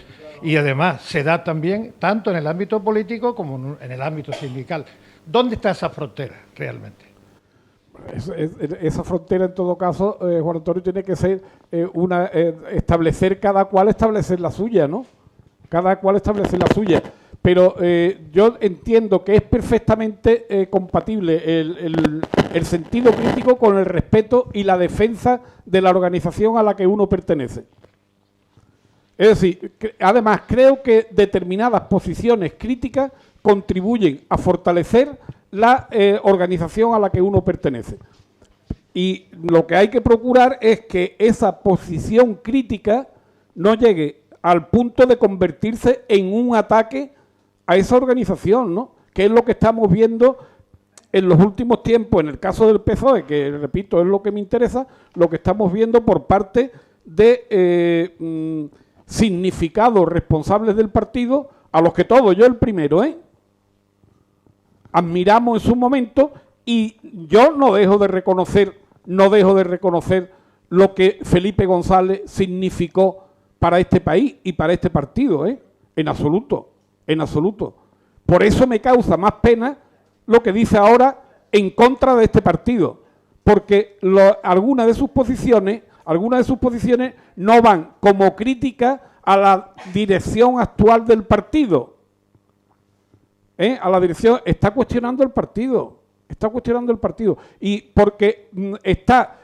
y además se da también tanto en el ámbito político como en el ámbito sindical. ¿Dónde está esa frontera realmente? Esa frontera, en todo caso, Juan Antonio, tiene que ser establecer cada cual establecer la suya, ¿no? Cada cual establecer la suya. Pero yo entiendo que es perfectamente compatible el sentido crítico con el respeto y la defensa de la organización a la que uno pertenece. Es decir, además creo que determinadas posiciones críticas contribuyen a fortalecer la organización a la que uno pertenece. Y lo que hay que procurar es que esa posición crítica no llegue al punto de convertirse en un ataque a esa organización, ¿no? Que es lo que estamos viendo en los últimos tiempos, en el caso del PSOE, que repito, es lo que me interesa, lo que estamos viendo por parte de significados responsables del partido, a los que todos, yo el primero, admiramos en su momento, y yo no dejo de reconocer lo que Felipe González significó para este país y para este partido, en absoluto. En absoluto. Por eso me causa más pena lo que dice ahora en contra de este partido, porque algunas de sus posiciones no van como crítica a la dirección actual del partido. A la dirección, está cuestionando el partido, y porque está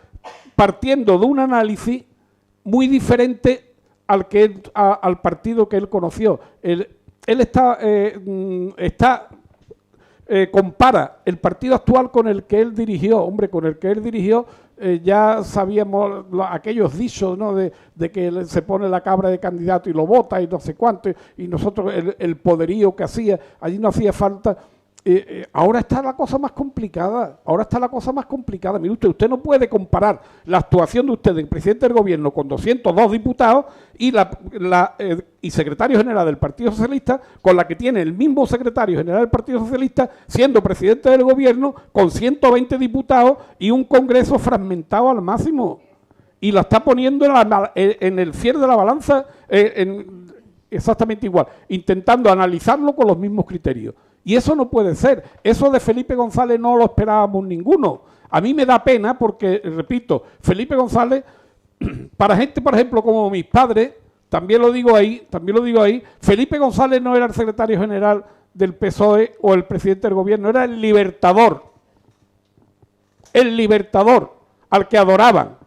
partiendo de un análisis muy diferente al partido que él conoció. Él compara el partido actual con el que él dirigió. Hombre, con el que él dirigió ya sabíamos aquellos dichos, ¿no? de que se pone la cabra de candidato y lo vota y no sé cuánto, y nosotros el poderío que hacía, allí no hacía falta. Ahora está la cosa más complicada. Mire usted no puede comparar la actuación de usted, del presidente del gobierno, con 202 diputados y secretario general del Partido Socialista, con la que tiene el mismo secretario general del Partido Socialista, siendo presidente del gobierno, con 120 diputados y un Congreso fragmentado al máximo. Y la está poniendo en el fiel de la balanza exactamente igual, intentando analizarlo con los mismos criterios. Y eso no puede ser. Eso de Felipe González no lo esperábamos ninguno. A mí me da pena porque, repito, Felipe González, para gente, por ejemplo, como mis padres, también lo digo ahí, Felipe González no era el secretario general del PSOE o el presidente del gobierno, era el libertador al que adoraban.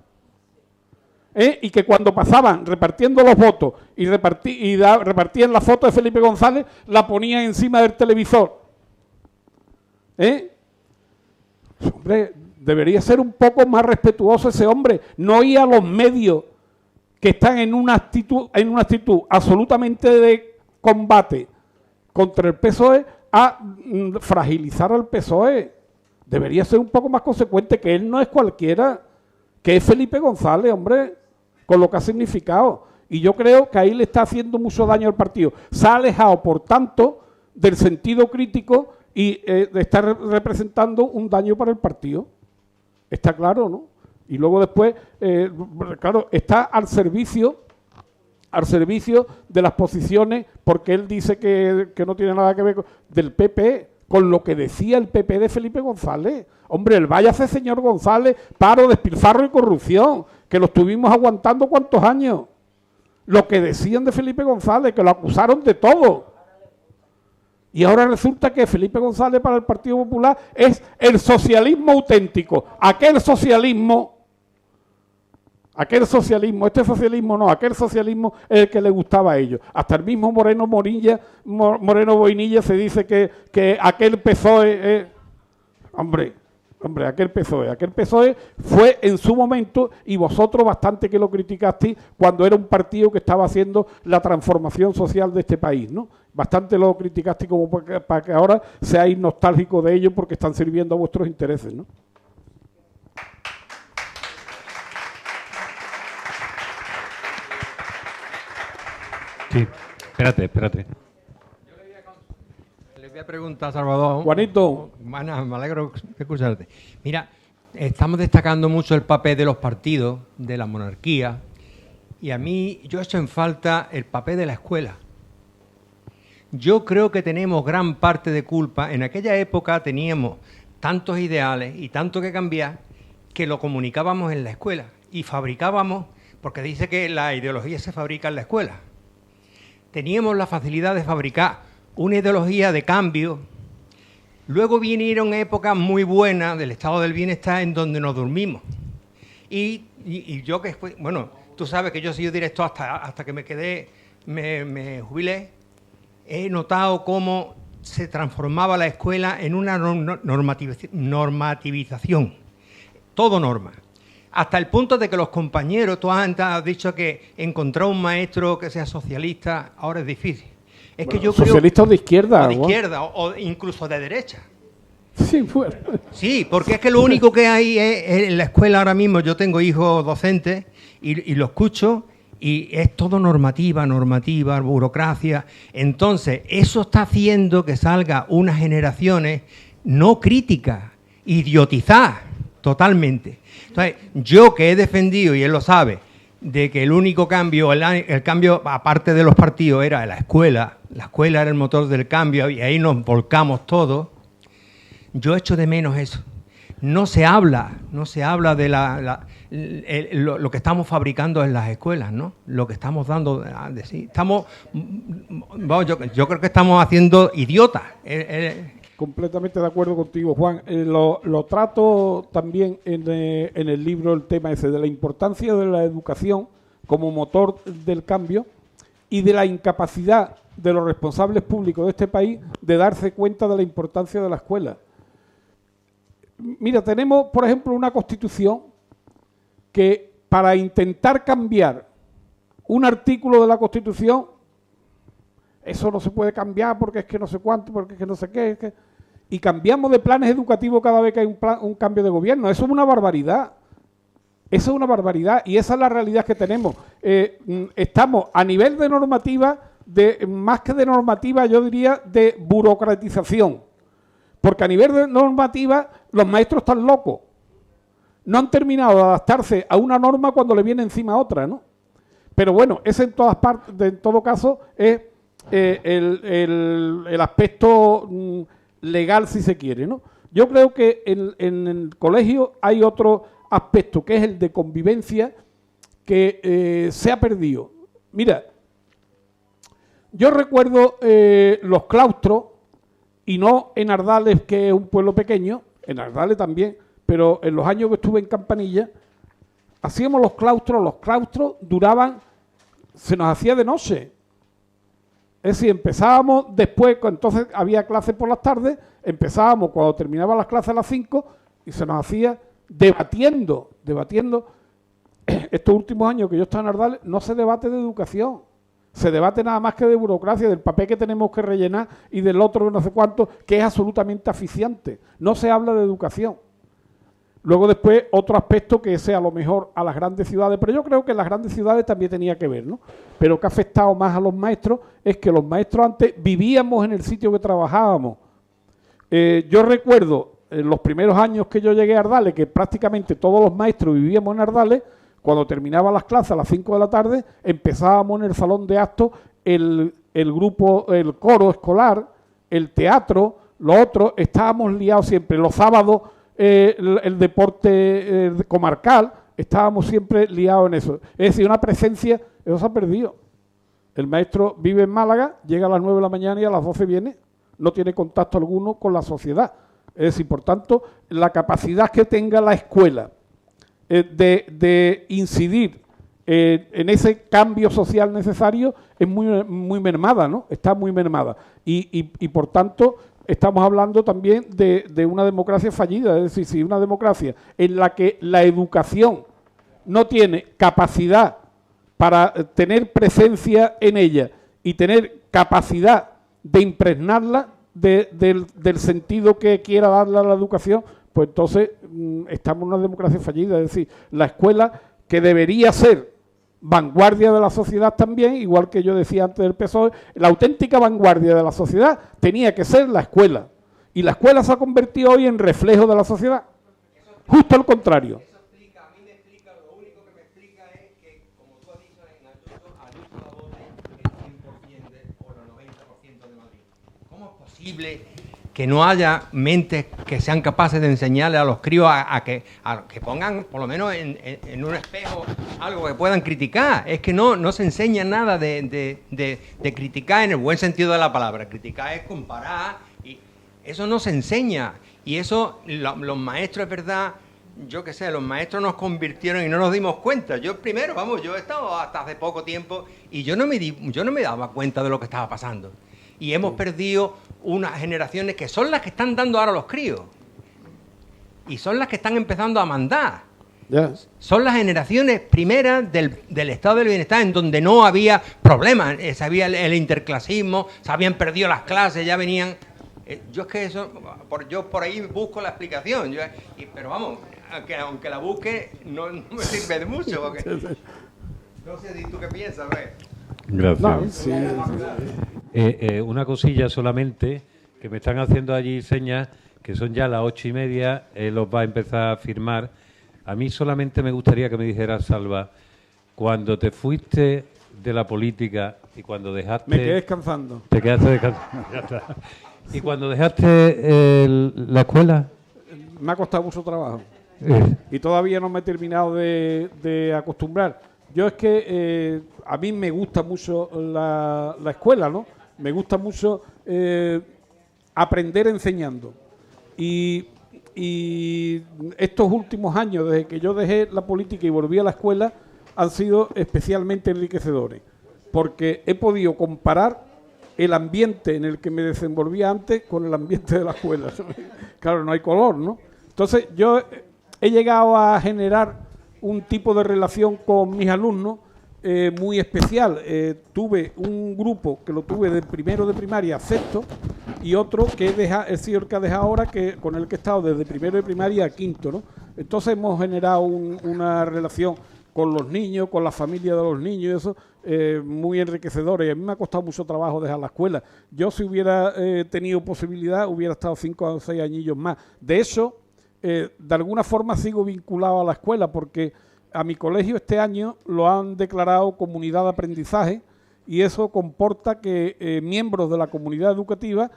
Y que cuando pasaban repartiendo los votos y repartían la foto de Felipe González, la ponían encima del televisor. Hombre, debería ser un poco más respetuoso ese hombre, no ir a los medios que están en una actitud absolutamente de combate contra el PSOE a fragilizar al PSOE. Debería ser un poco más consecuente, que él no es cualquiera, que es Felipe González, hombre, con lo que ha significado. Y yo creo que ahí le está haciendo mucho daño al partido. Se ha alejado, por tanto, del sentido crítico y de estar representando un daño para el partido. Está claro, ¿no? Y luego después, claro, está al servicio de las posiciones, porque él dice que no tiene nada que ver del PP, con lo que decía el PP de Felipe González. Hombre, el váyase señor González, paro, despilfarro y corrupción, que lo estuvimos aguantando ¿cuántos años? Lo que decían de Felipe González, que lo acusaron de todo. Y ahora resulta que Felipe González para el Partido Popular es el socialismo auténtico. Aquel socialismo, aquel socialismo es el que le gustaba a ellos. Hasta el mismo Moreno Boinilla se dice que aquel PSOE, hombre, aquel PSOE fue en su momento, y vosotros bastante que lo criticasteis, cuando era un partido que estaba haciendo la transformación social de este país, ¿no? Bastante lo criticasteis como para que ahora seáis nostálgicos de ellos porque están sirviendo a vuestros intereses, ¿no? Sí, espérate. voy a preguntar, Salvador. Juanito. Me alegro de escucharte. Mira, estamos destacando mucho el papel de los partidos, de la monarquía, y a mí yo echo en falta el papel de la escuela. Yo creo que tenemos gran parte de culpa. En aquella época teníamos tantos ideales y tanto que cambiar que lo comunicábamos en la escuela y fabricábamos, porque dice que la ideología se fabrica en la escuela. Teníamos la facilidad de fabricar una ideología de cambio. Luego vinieron épocas muy buenas del estado del bienestar en donde nos dormimos. Y yo que fui, bueno, tú sabes que yo he sido director hasta que me jubilé. He notado cómo se transformaba la escuela en una normativización. Todo norma. Hasta el punto de que los compañeros, tú has dicho que encontrar un maestro que sea socialista ahora es difícil. Es bueno, que yo socialista creo, o de izquierda. O de izquierda, o incluso de derecha. Sí, bueno. Sí, porque es que lo único que hay es en la escuela ahora mismo, yo tengo hijos docentes y lo escucho y es todo normativa, burocracia. Entonces, eso está haciendo que salgan unas generaciones no críticas, idiotizadas totalmente. Entonces, yo que he defendido, y él lo sabe, de que el único cambio, el cambio aparte de los partidos era la escuela era el motor del cambio y ahí nos volcamos todos, yo echo de menos eso. No se habla de lo que estamos fabricando en las escuelas, ¿no? Lo que estamos dando a decir. Yo creo que estamos haciendo idiotas. Completamente de acuerdo contigo, Juan. Lo trato también en el libro, el tema ese de la importancia de la educación como motor del cambio y de la incapacidad de los responsables públicos de este país de darse cuenta de la importancia de la escuela. Mira, tenemos, por ejemplo, una Constitución que para intentar cambiar un artículo de la Constitución, eso no se puede cambiar porque es que no sé cuánto, porque es que no sé qué, y cambiamos de planes educativos cada vez que hay un cambio de gobierno. Eso es una barbaridad. Eso es una barbaridad y esa es la realidad que tenemos. Estamos a nivel de normativa, más que de normativa, yo diría de burocratización. Porque a nivel de normativa los maestros están locos. No han terminado de adaptarse a una norma cuando le viene encima otra, ¿no? Pero bueno, ese en todas partes, en todo caso, es el aspecto legal, si se quiere, ¿no? Yo creo que en el colegio hay otro aspecto, que es el de convivencia, que se ha perdido. Mira, yo recuerdo los claustros, y no en Ardales, que es un pueblo pequeño, en Ardales también, pero en los años que estuve en Campanilla, hacíamos los claustros duraban, se nos hacía de noche. Es decir, empezábamos después, entonces había clases por las tardes, empezábamos cuando terminaban las clases a las 5 y se nos hacía debatiendo. Estos últimos años que yo estaba en Ardales, no se debate de educación. Se debate nada más que de burocracia, del papel que tenemos que rellenar y del otro no sé cuánto, que es absolutamente asfixiante. No se habla de educación. Luego después otro aspecto que sea a lo mejor a las grandes ciudades, pero yo creo que en las grandes ciudades también tenía que ver, ¿no? Pero que ha afectado más a los maestros es que los maestros antes vivíamos en el sitio que trabajábamos. Yo recuerdo en los primeros años que yo llegué a Ardales, que prácticamente todos los maestros vivíamos en Ardales. Cuando terminaban las clases a las 5 de la tarde, empezábamos en el salón de actos el grupo, el coro escolar, el teatro, lo otro, estábamos liados siempre. Los sábados, el deporte comarcal, estábamos siempre liados en eso. Es decir, una presencia, eso se ha perdido. El maestro vive en Málaga, llega a las 9 de la mañana y a las 12 viene, no tiene contacto alguno con la sociedad. Es decir, por tanto, la capacidad que tenga la escuela de incidir en ese cambio social necesario es muy mermada, ¿no? Está muy mermada. Y por tanto, estamos hablando también de una democracia fallida. Es decir, si una democracia en la que la educación no tiene capacidad para tener presencia en ella y tener capacidad de impregnarla del sentido que quiera darle a la educación, pues entonces estamos en una democracia fallida. Es decir, la escuela, que debería ser vanguardia de la sociedad también, igual que yo decía antes del PSOE, la auténtica vanguardia de la sociedad tenía que ser la escuela. Y la escuela se ha convertido hoy en reflejo de la sociedad. Justo al contrario. A mí me explica, lo único que me explica es que, como tú has dicho, en Ayuso la voz el 100% o el 90% de Madrid. ¿Cómo es posible que no haya mentes que sean capaces de enseñarle a los críos a que pongan, por lo menos en un espejo, algo que puedan criticar? Es que no se enseña nada de criticar en el buen sentido de la palabra. Criticar es comparar, y eso no se enseña. Y eso, los maestros, es verdad, yo qué sé, los maestros nos convirtieron y no nos dimos cuenta. Yo primero, yo he estado hasta hace poco tiempo y yo no me daba cuenta de lo que estaba pasando. Y hemos perdido unas generaciones que son las que están dando ahora los críos. Y son las que están empezando a mandar. Yes. Son las generaciones primeras del estado del bienestar, en donde no había problemas. Se había el interclasismo, se habían perdido las clases, ya venían... Yo es que eso, yo por ahí busco la explicación. Pero vamos, aunque la busque, no me sirve de mucho. Porque... No sé si tú qué piensas, ¿ves? Gracias. No, sí. Una cosilla solamente, que me están haciendo allí señas, que son ya las 8:30, los va a empezar a firmar. A mí solamente me gustaría que me dijeras, Salva, cuando te fuiste de la política y cuando dejaste... Me quedé descansando. Te quedaste descansando, ya está. ¿Y cuando dejaste la escuela? Me ha costado mucho trabajo. Y todavía no me he terminado de acostumbrar. Yo es que a mí me gusta mucho la escuela, ¿no? Me gusta mucho aprender enseñando. Y estos últimos años, desde que yo dejé la política y volví a la escuela, han sido especialmente enriquecedores. Porque he podido comparar el ambiente en el que me desenvolvía antes con el ambiente de la escuela. Claro, no hay color, ¿no? Entonces, yo he llegado a generar un tipo de relación con mis alumnos muy especial. Tuve un grupo que lo tuve de primero de primaria a sexto y otro que es el que ha dejado ahora, con el que he estado desde primero de primaria a quinto, ¿no? Entonces hemos generado una relación con los niños, con la familia de los niños y eso, muy enriquecedora. Y a mí me ha costado mucho trabajo dejar la escuela. Yo, si hubiera tenido posibilidad, hubiera estado 5 o 6 añillos más. De hecho, de alguna forma sigo vinculado a la escuela, porque a mi colegio este año lo han declarado comunidad de aprendizaje, y eso comporta que miembros de la comunidad educativa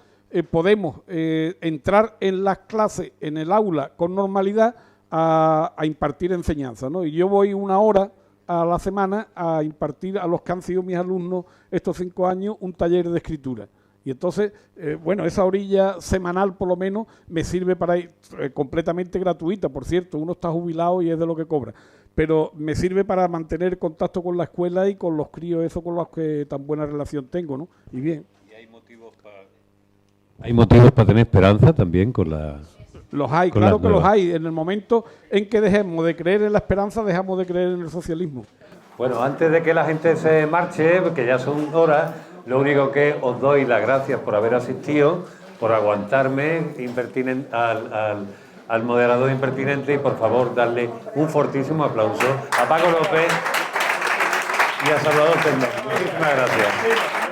podemos entrar en las clases, en el aula, con normalidad, a impartir enseñanza, ¿no? Y yo voy 1 hora a la semana a impartir a los que han sido mis alumnos estos 5 años un taller de escritura. Y entonces, bueno, esa orilla semanal por lo menos me sirve para ir, completamente gratuita, por cierto, uno está jubilado y es de lo que cobra, pero me sirve para mantener contacto con la escuela y con los críos, eso con los que tan buena relación tengo, ¿no? Y bien. ¿Y hay motivos para tener esperanza también con la... Los hay, claro que los hay. En el momento en que dejemos de creer en la esperanza, dejamos de creer en el socialismo. Bueno, antes de que la gente se marche, que ya son horas, lo único que os doy las gracias por haber asistido, por aguantarme al moderador impertinente, y por favor darle un fortísimo aplauso a Paco López y a Salvador Tendón. Muchísimas gracias.